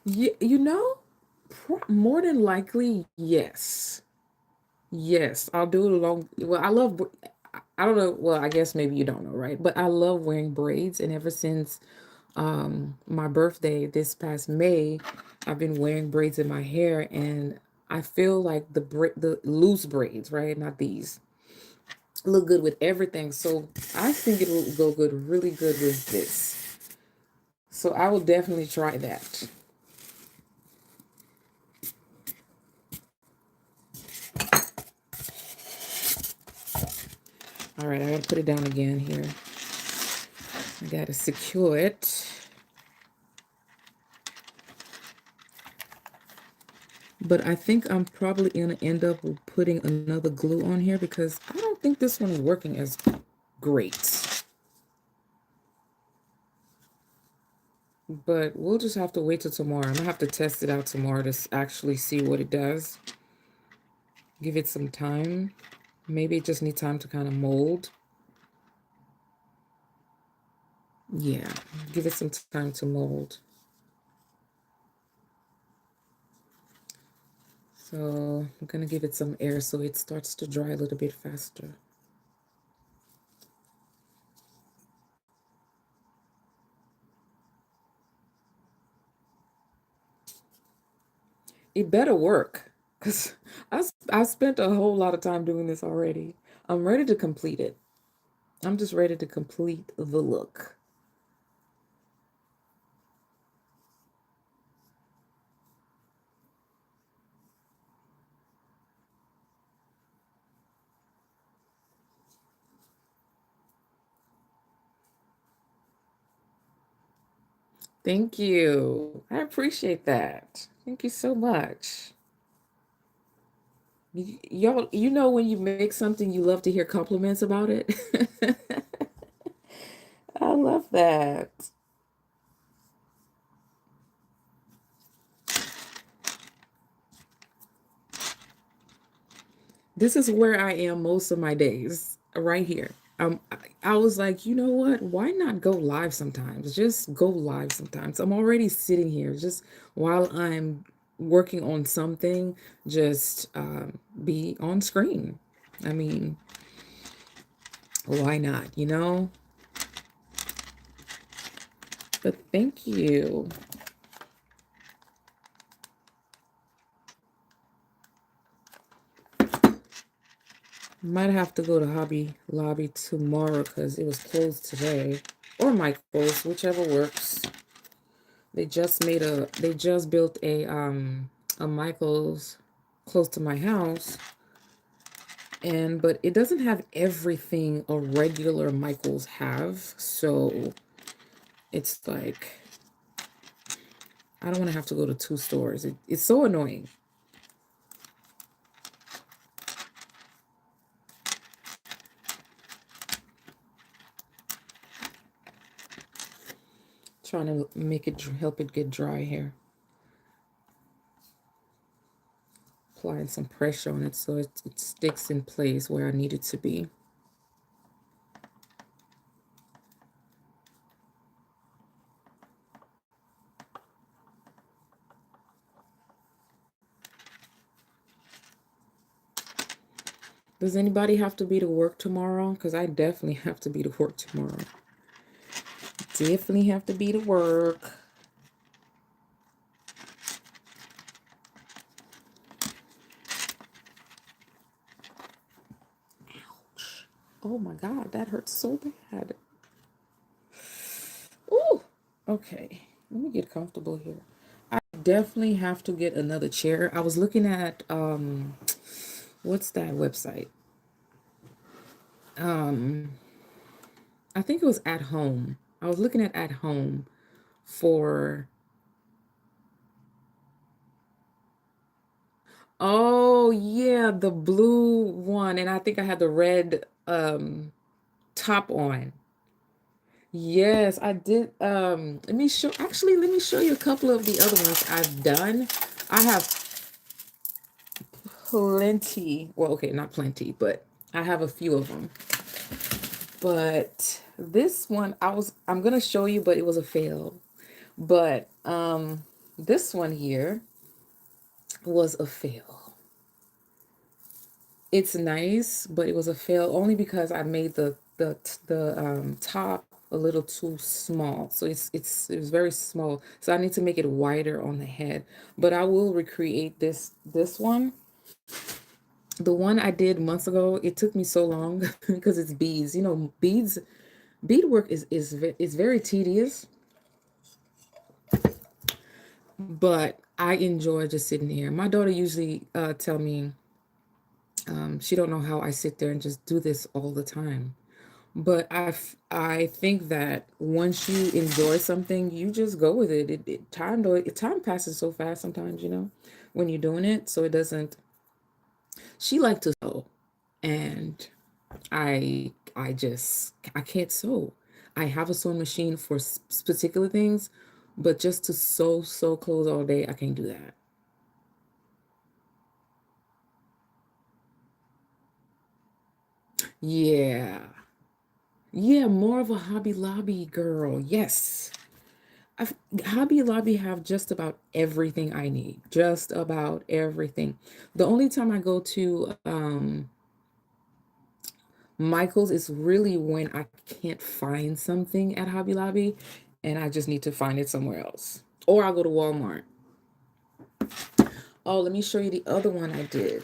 You know, more than likely, yes. Yes, I'll do it along. Well, I don't know. Well, I guess maybe you don't know, right? But I love wearing braids, and ever since my birthday this past May, I've been wearing braids in my hair, and I feel like the loose braids, right? Not these, look good with everything. So I think it will go good, really good with this. So I will definitely try that. All right, I gotta put it down again here. I gotta secure it. But I think I'm probably gonna end up putting another glue on here because I don't think this one is working as great. But we'll just have to wait till tomorrow. I'm gonna have to test it out tomorrow to actually see what it does. Give it some time. Maybe it just needs time to kind of mold. Yeah, give it some time to mold. So I'm gonna give it some air so it starts to dry a little bit faster. It better work because I spent a whole lot of time doing this already. I'm ready to complete it. I'm just ready to complete the look. Thank you. I appreciate that. Thank you so much. Y'all, you know when you make something, you love to hear compliments about it. I love that. This is where I am most of my days, right here. I was like, you know what? Why not go live sometimes? Just go live sometimes. I'm already sitting here, just while I'm working on something, just be on screen. I mean, why not, you know? But thank you. Might have to go to Hobby Lobby tomorrow because it was closed today. Or Michael's, whichever works. They just built a Michael's close to my house. But it doesn't have everything a regular Michael's have, so it's like I don't want to have to go to two stores. It's so annoying. Trying to make it help it get dry here. Applying some pressure on it so it sticks in place where I need it to be. Does anybody have to be to work tomorrow? Because I definitely have to be to work tomorrow. Definitely have to be to work. Ouch. Oh my God, that hurts so bad. Ooh. Okay, let me get comfortable here. I definitely have to get another chair. I was looking at, what's that website? I think it was At Home. I was looking at Home for, oh yeah, the blue one. And I think I had the red top on. Yes, I did. Let me show you a couple of the other ones I've done. I have plenty. Well, okay, not plenty, but I have a few of them. But this one I'm gonna show you, but it was a fail. But this one here was a fail. It's nice, but it was a fail only because I made the top a little too small. So it was very small. So I need to make it wider on the head. But I will recreate this one. The one I did months ago, it took me so long because it's beads. You know, beadwork is very tedious, but I enjoy just sitting here. My daughter usually tell me she don't know how I sit there and just do this all the time. But I think that once you enjoy something, you just go with it. Time passes so fast sometimes, you know, when you're doing it. So it doesn't. She liked to sew, and I can't sew. I have a sewing machine for particular things, but just to sew clothes all day, I can't do that. Yeah. Yeah, more of a Hobby Lobby girl. Yes. Hobby Lobby have just about everything I need. Just about everything. The only time I go to Michael's is really when I can't find something at Hobby Lobby and I just need to find it somewhere else. Or I'll go to Walmart. Oh, let me show you the other one I did.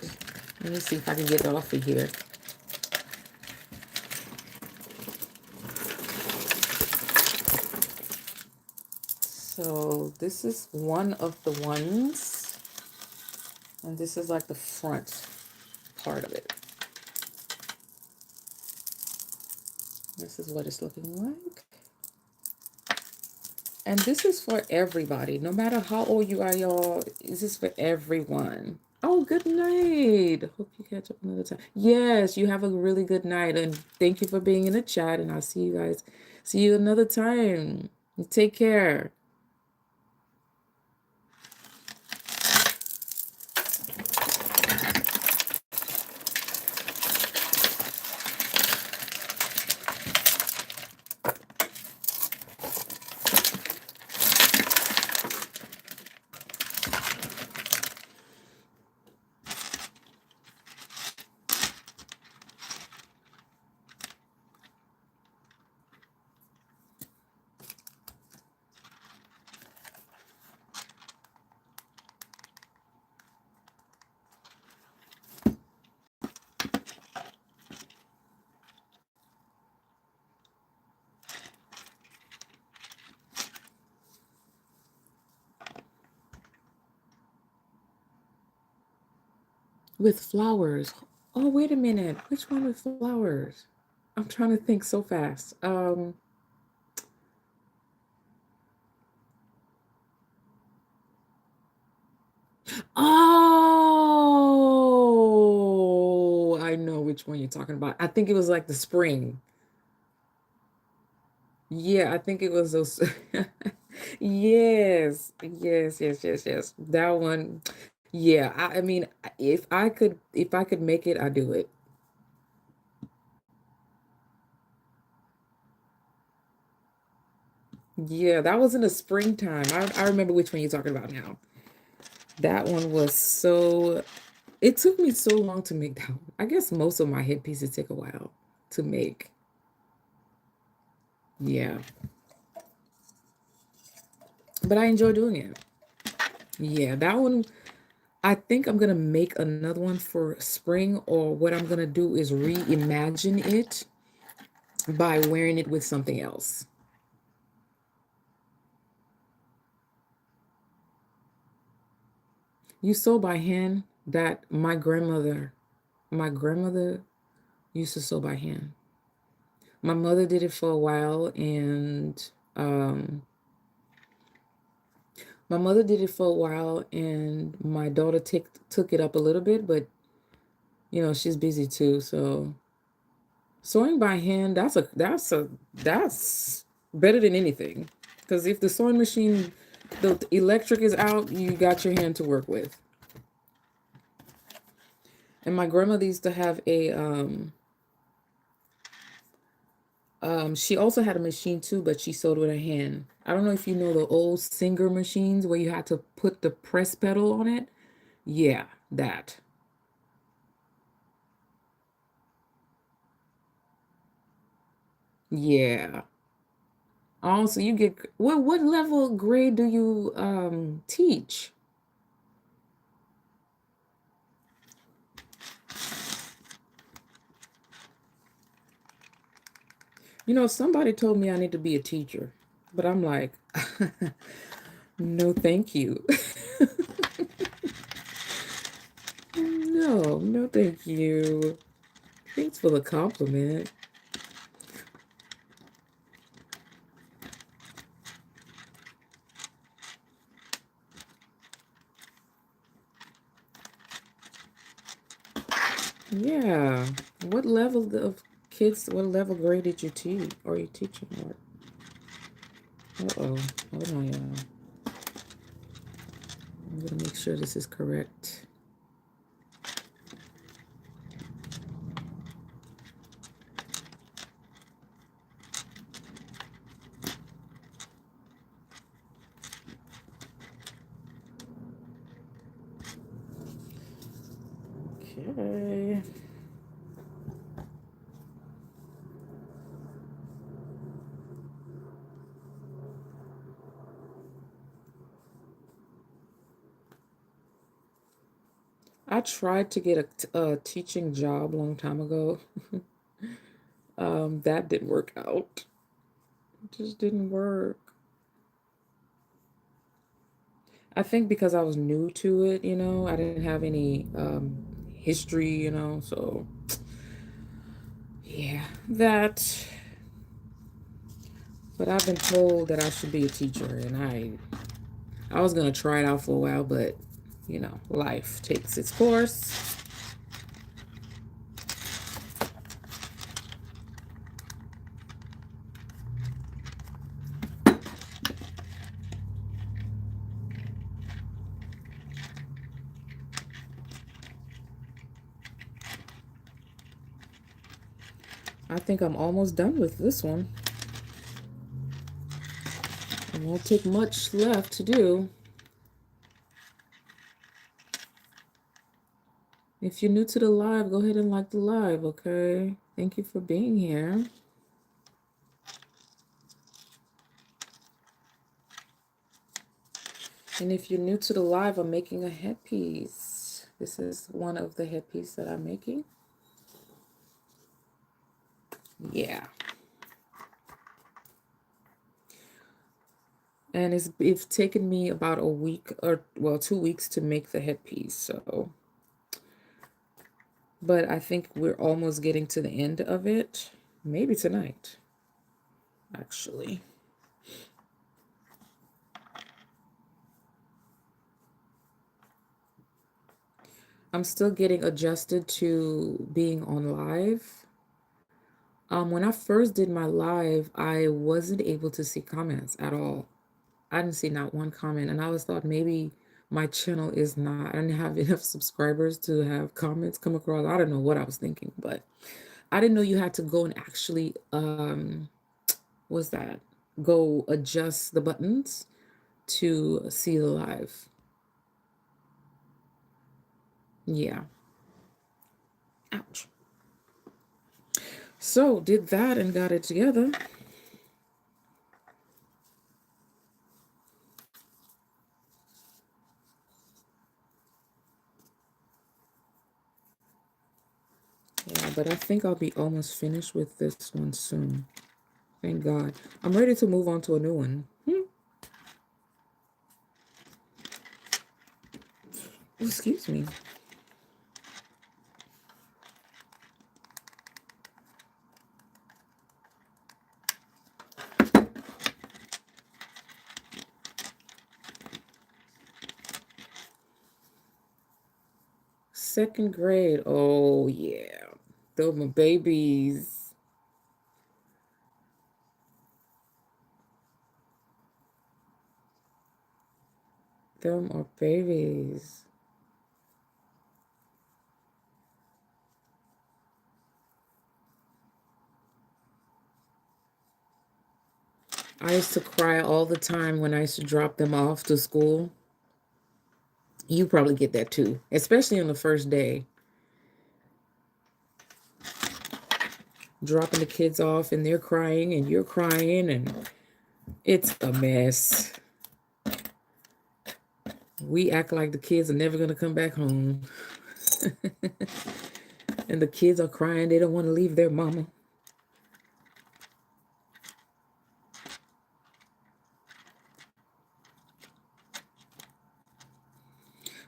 Let me see if I can get it off of here. So this is one of the ones. And this is like the front part of it. This is what it's looking like. And this is for everybody. No matter how old you are, y'all, this is for everyone. Oh, good night. Hope you catch up another time. Yes, you have a really good night. And thank you for being in the chat. And I'll see you guys. See you another time. Take care. with flowers. Oh, wait a minute. Which one with flowers? I'm trying to think so fast. Oh, I know which one you're talking about. I think it was like the spring. Yeah, I think it was those. Yes, yes, yes, yes, yes. That one. Yeah, I mean, if I could make it, I'd do it. Yeah, that was in the springtime. I remember which one you're talking about now. That one was so. It took me so long to make that one. I guess most of my headpieces take a while to make. Yeah, but I enjoy doing it. Yeah, that one. I think I'm gonna make another one for spring, or what I'm gonna do is reimagine it by wearing it with something else. You sew by hand? That my grandmother used to sew by hand. My mother did it for a while, and um, my mother did it for a while, and my daughter took it up a little bit, but she's busy too. So sewing by hand, that's better than anything. Because if the sewing machine, the electric is out, you got your hand to work with. And my grandmother used to have she also had a machine too, but she sewed with her hand. I don't know if you know the old Singer machines where you had to put the press pedal on it. Yeah, that. Yeah. Also, you get what level grade do you teach? Somebody told me I need to be a teacher, but I'm like, no, thank you. No, no, thank you. Thanks for the compliment. Yeah. What level of kids, what level grade did you teach? Or you teaching what? Uh-oh. Hold on, y'all. I'm gonna make sure this is correct. Okay. I tried to get a teaching job a long time ago. That didn't work out. It just didn't work. I think because I was new to it, I didn't have any history, so yeah, that. But I've been told that I should be a teacher, and I was gonna try it out for a while, but life takes its course. I think I'm almost done with this one. It won't take much left to do. If you're new to the live, go ahead and like the live, okay? Thank you for being here. And if you're new to the live, I'm making a headpiece. This is one of the headpiece that I'm making. Yeah. And it's taken me about a week, or well, 2 weeks to make the headpiece. So But I think we're almost getting to the end of it. Maybe tonight, actually. I'm still getting adjusted to being on live. When I first did my live, I wasn't able to see comments at all. I didn't see not one comment, and I always thought maybe my channel is not, I didn't have enough subscribers to have comments come across. I don't know what I was thinking, but I didn't know you had to go and actually, what's that? Go adjust the buttons to see the live. Yeah. Ouch. So did that and got it together. Yeah, but I think I'll be almost finished with this one soon. Thank God. I'm ready to move on to a new one. Excuse me. Second grade. Oh, yeah. Those my babies. Them are babies. I used to cry all the time when I used to drop them off to school. You probably get that too, especially on the first day. Dropping the kids off and they're crying and you're crying and it's a mess. We act like the kids are never going to come back home. And the kids are crying. They don't want to leave their mama.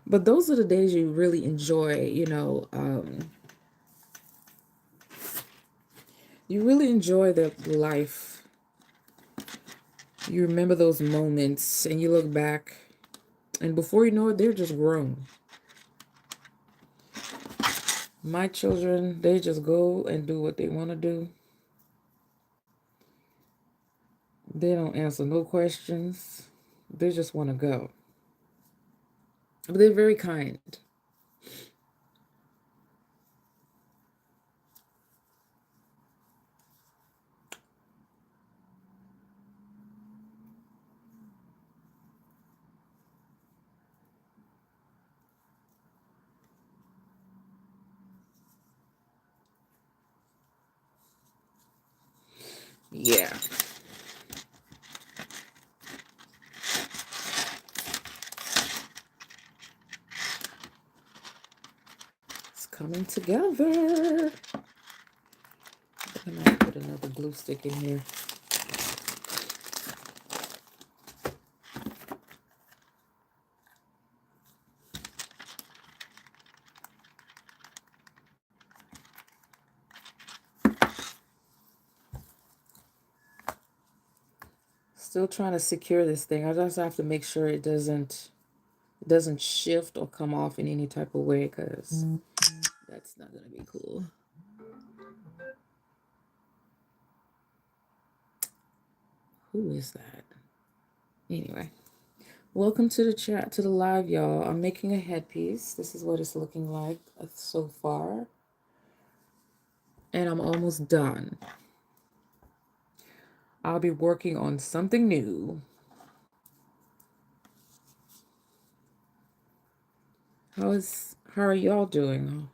But those are the days you really enjoy, you know. You really enjoy the life. You remember those moments and you look back. And before you know it, they're just grown. My children, they just go and do what they want to do. They don't answer no questions. They just want to go. But they're very kind. Yeah. It's coming together. I'm going to put another glue stick in here. Still trying to secure this thing. I just have to make sure it doesn't shift or come off in any type of way, because that's not going to be cool. Who is that? Anyway, welcome to the chat, to the live, y'all. I'm making a headpiece. This is what it's looking like so far. And I'm almost done. I'll be working on something new. How are y'all doing?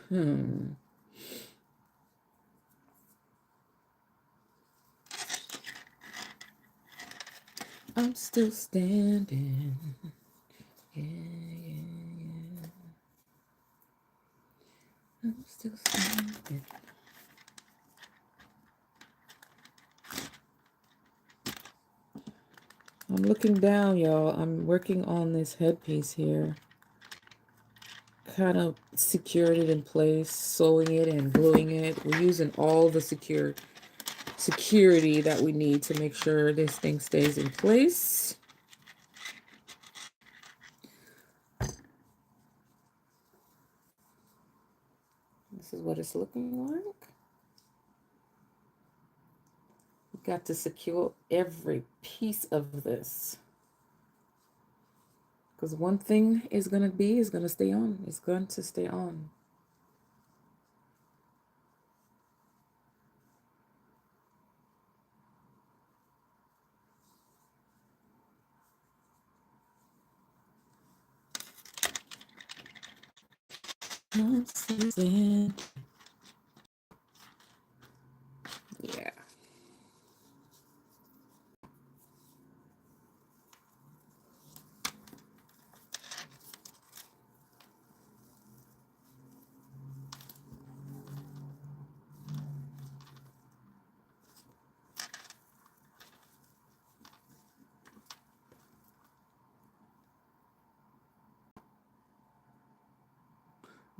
I'm still standing. Yeah, yeah, yeah. I'm still standing. I'm looking down, y'all. I'm working on this headpiece here. Kind of secured it in place, sewing it and gluing it. We're using all the security that we need to make sure this thing stays in place. This is what it's looking like. We've got to secure every piece of this. Because one thing is going to stay on. It's going to stay on. Yeah.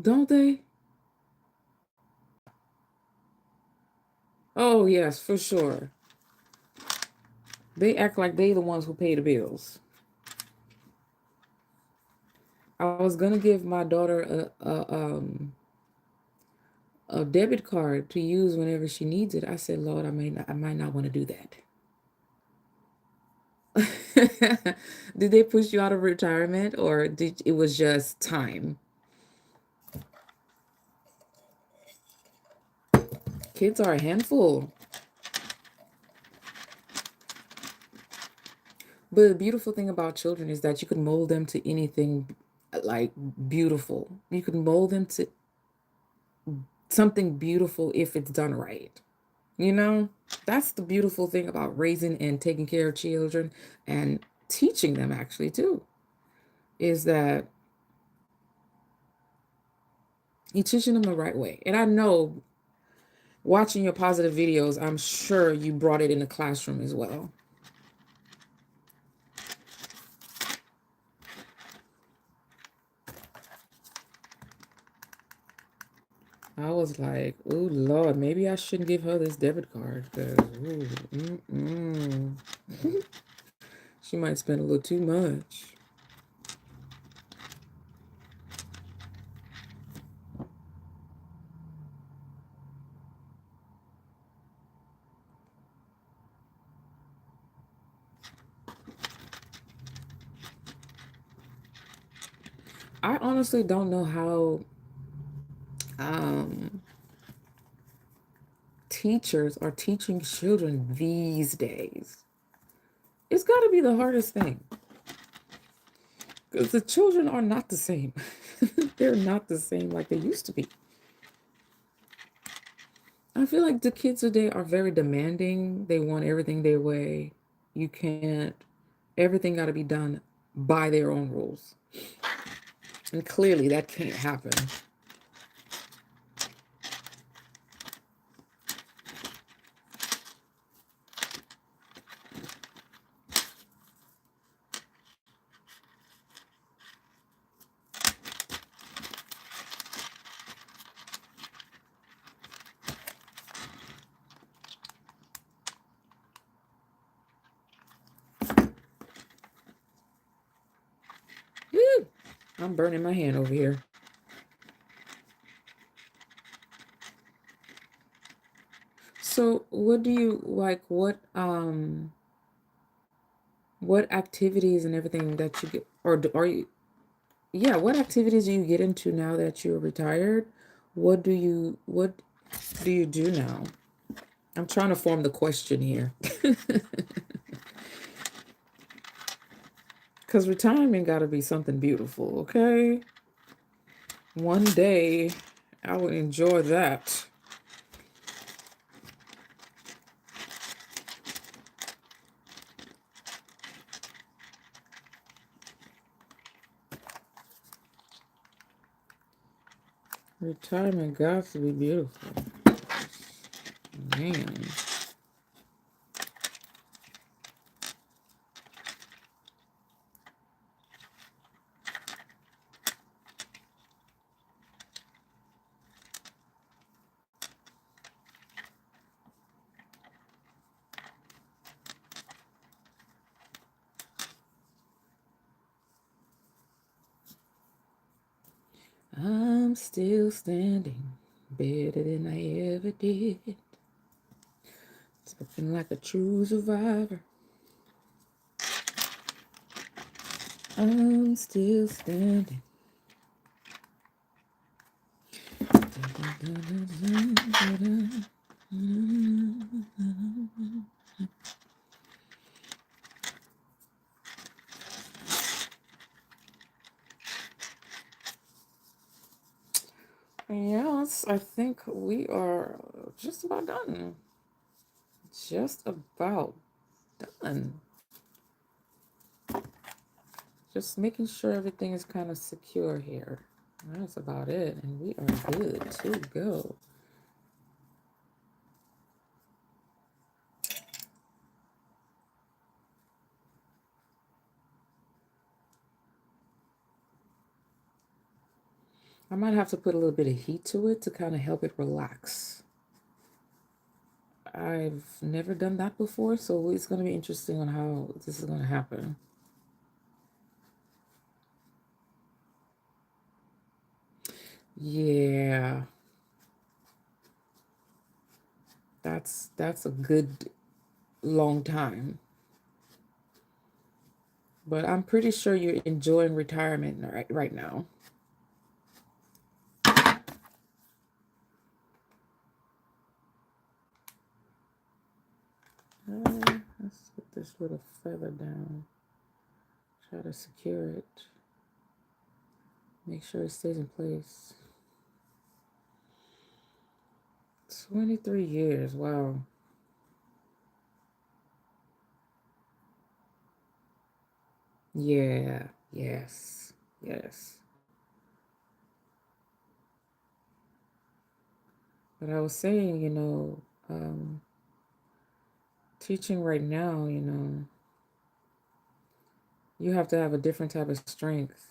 Don't they? Oh, yes, for sure. They act like they the ones who pay the bills. I was gonna give my daughter a debit card to use whenever she needs it. I said, Lord, I might not want to do that. Did they push you out of retirement, or did it was just time? Kids are a handful. But the beautiful thing about children is that you can mold them to anything like beautiful. You can mold them to something beautiful if it's done right. You know, that's the beautiful thing about raising and taking care of children and teaching them actually too, is that you're teaching them the right way. And I know watching your positive videos, I'm sure you brought it in the classroom as well. I was like, oh Lord, maybe I shouldn't give her this debit card because she might spend a little too much. I honestly don't know how teachers are teaching children these days. It's got to be the hardest thing. Because the children are not the same. They're not the same like they used to be. I feel like the kids today are very demanding. They want everything their way. You can't, everything got to be done by their own rules. And clearly that can't happen. Woo! I'm burning my hand over here. So what do you like, what activities and everything that you get, or are you, yeah, what activities do you get into now that you're retired? What do you do now? I'm trying to form the question here. Because retirement got to be something beautiful, okay? One day I will enjoy that. Retirement got to be beautiful. Man. I'm still standing, better than I ever did. Looking like a true survivor. I'm still standing. Yes, I think we are just about done. Just about done. Just making sure everything is kind of secure here. That's about it. And we are good to go. I might have to put a little bit of heat to it to kind of help it relax. I've never done that before, so it's going to be interesting on how this is going to happen. Yeah. That's a good long time. But I'm pretty sure you're enjoying retirement right now. Let's put this little feather down. Try to secure it. Make sure it stays in place. 23 years, wow. Yeah, yes, yes. But I was saying, teaching right now, you have to have a different type of strength,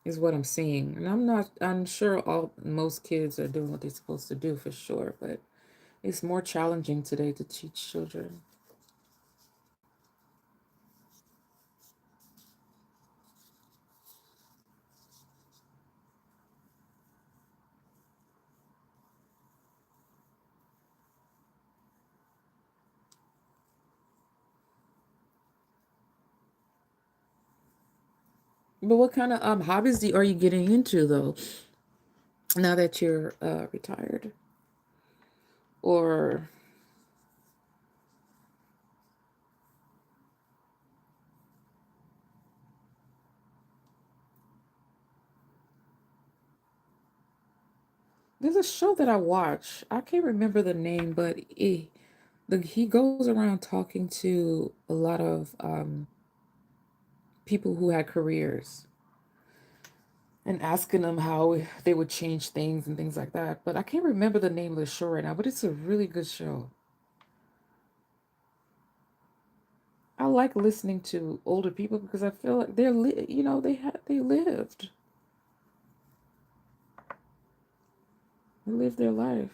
is what I'm seeing. And I'm sure most kids are doing what they're supposed to do for sure, but it's more challenging today to teach children. But what kind of hobbies are you getting into though, now that you're retired? Or there's a show that I watch. I can't remember the name, but he goes around talking to a lot of people who had careers and asking them how they would change things and things like that. But I can't remember the name of the show right now, but it's a really good show. I like listening to older people because I feel like they lived. They lived their life.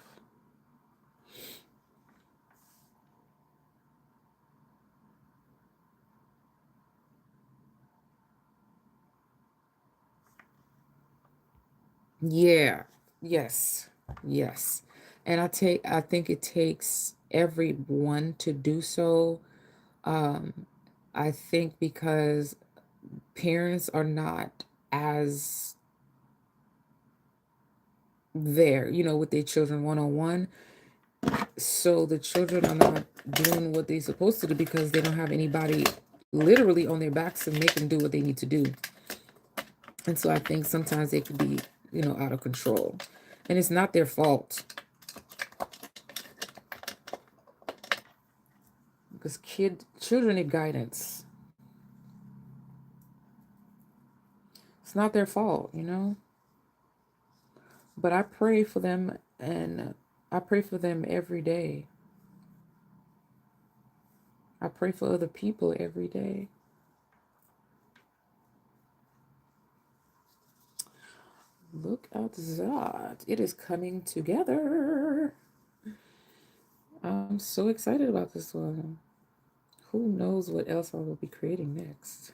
Yeah. Yes. Yes. And I think it takes everyone to do so. Um, I think because parents are not as there, with their children one on one. So the children are not doing what they're supposed to do because they don't have anybody literally on their backs to make them do what they need to do. And so I think sometimes they could be, out of control. And it's not their fault. Because children need guidance. It's not their fault. But I pray for them, and I pray for them every day. I pray for other people every day. Look at that. It is coming together. I'm so excited about this one. Who knows what else I will be creating next?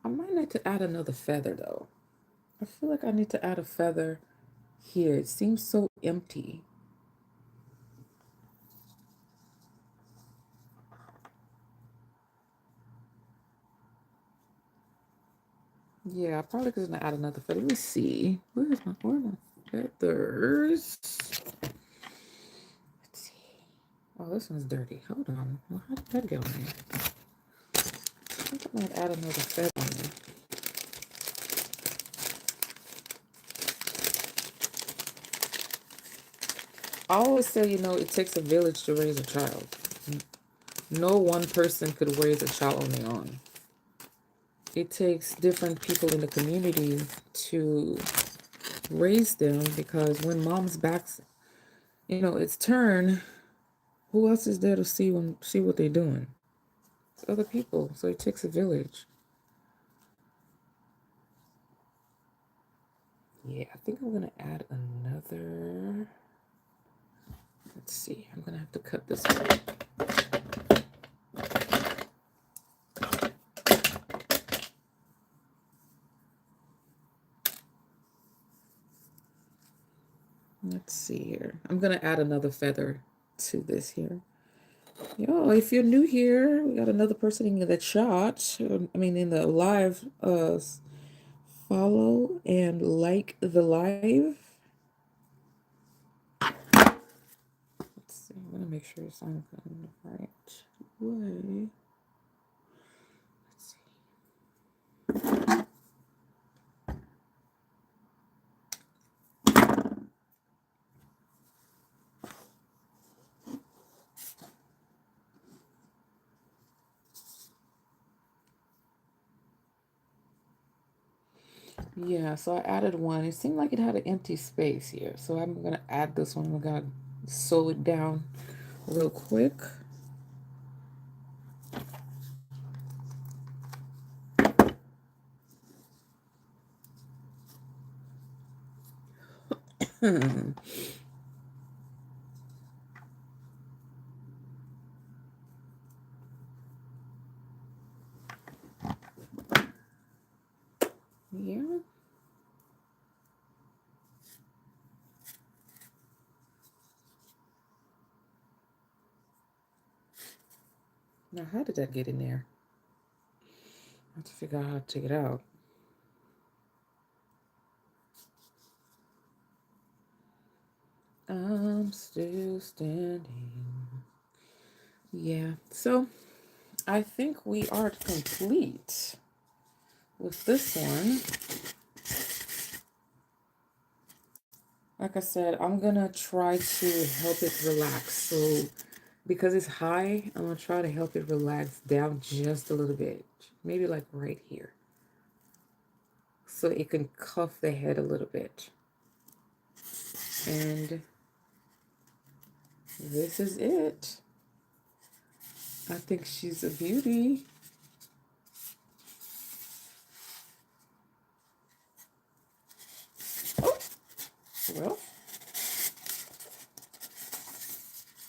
I might need to add another feather though. I feel like I need to add a feather here. It seems so empty. Yeah, I probably could add another feather. Let me see. Where are my feathers? Let's see. Oh, this one's dirty. Hold on. Well, how did that go in there? I think I might add another feather in there. I always say, you know, it takes a village to raise a child. No one person could raise a child on their own. It takes different people in the community to raise them, because when mom's back's, you know, it's turn, who else is there to see what they're doing? It's other people. So it takes a village. Yeah, I think I'm gonna add another. Let's see. I'm gonna have to cut this one. Let's see here. I'm gonna add another feather to this here. Yo, if you're new here, we got another person in the chat. I mean, in the live. Follow and like the live. Let's see. I'm gonna make sure it's on the right way. Let's see. Yeah, so I added one. It seemed like it had an empty space here. So I'm going to add this one. I'm going to sew it down real quick. Yeah. Now, how did that get in there? I have to figure out how to take it out. I'm still standing. Yeah, so I think we are complete with this one. Like I said, I'm gonna try to help it relax. So because it's high, I'm gonna try to help it relax down just a little bit. Maybe like right here. So it can cuff the head a little bit. And this is it. I think she's a beauty. Oh, well.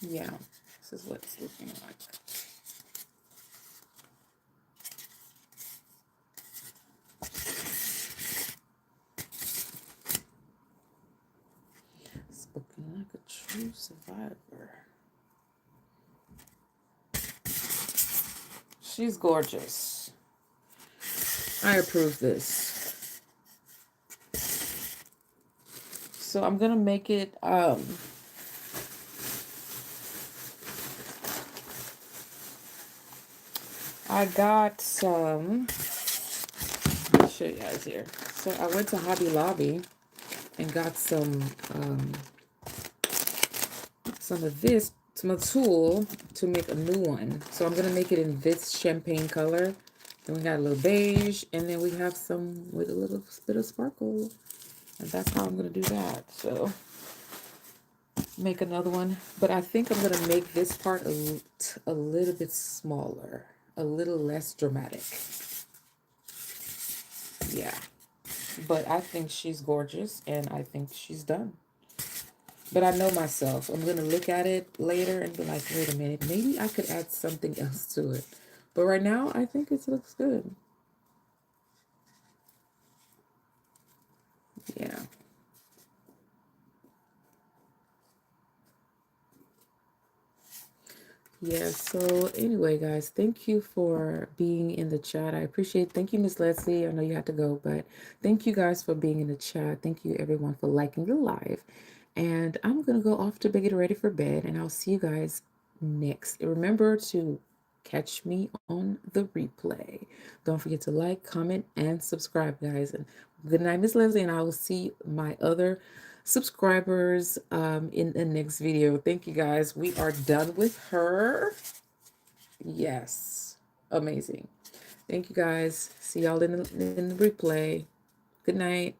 Yeah, this is what it's looking like. Spoken like a true survivor. She's gorgeous. I approve this. So I'm gonna make it I got some, let me show you guys here. So I went to Hobby Lobby and got some of this, some tool to make a new one. So I'm gonna make it in this champagne color. Then we got a little beige, and then we have some with a little bit of sparkle. And that's how I'm gonna do that. So make another one. But I think I'm gonna make this part a little bit smaller, a little less dramatic. Yeah. But I think she's gorgeous, and I think she's done. But I know myself. I'm going to look at it later and be like, wait a minute, maybe I could add something else to it. But right now, I think it looks good. Yeah. Yeah, so anyway, guys, thank you for being in the chat. I appreciate Thank you, Miss Leslie. I know you had to go, but thank you guys for being in the chat. Thank you everyone for liking the live. And I'm gonna go off to get ready for bed, and I'll see you guys next. Remember to catch me on the replay. Don't forget to like, comment, and subscribe, guys. And good night, Miss Leslie, and I will see my other subscribers in the next video. Thank you, guys. We are done with her. Yes, amazing. Thank you, guys. See y'all in the replay. Good night.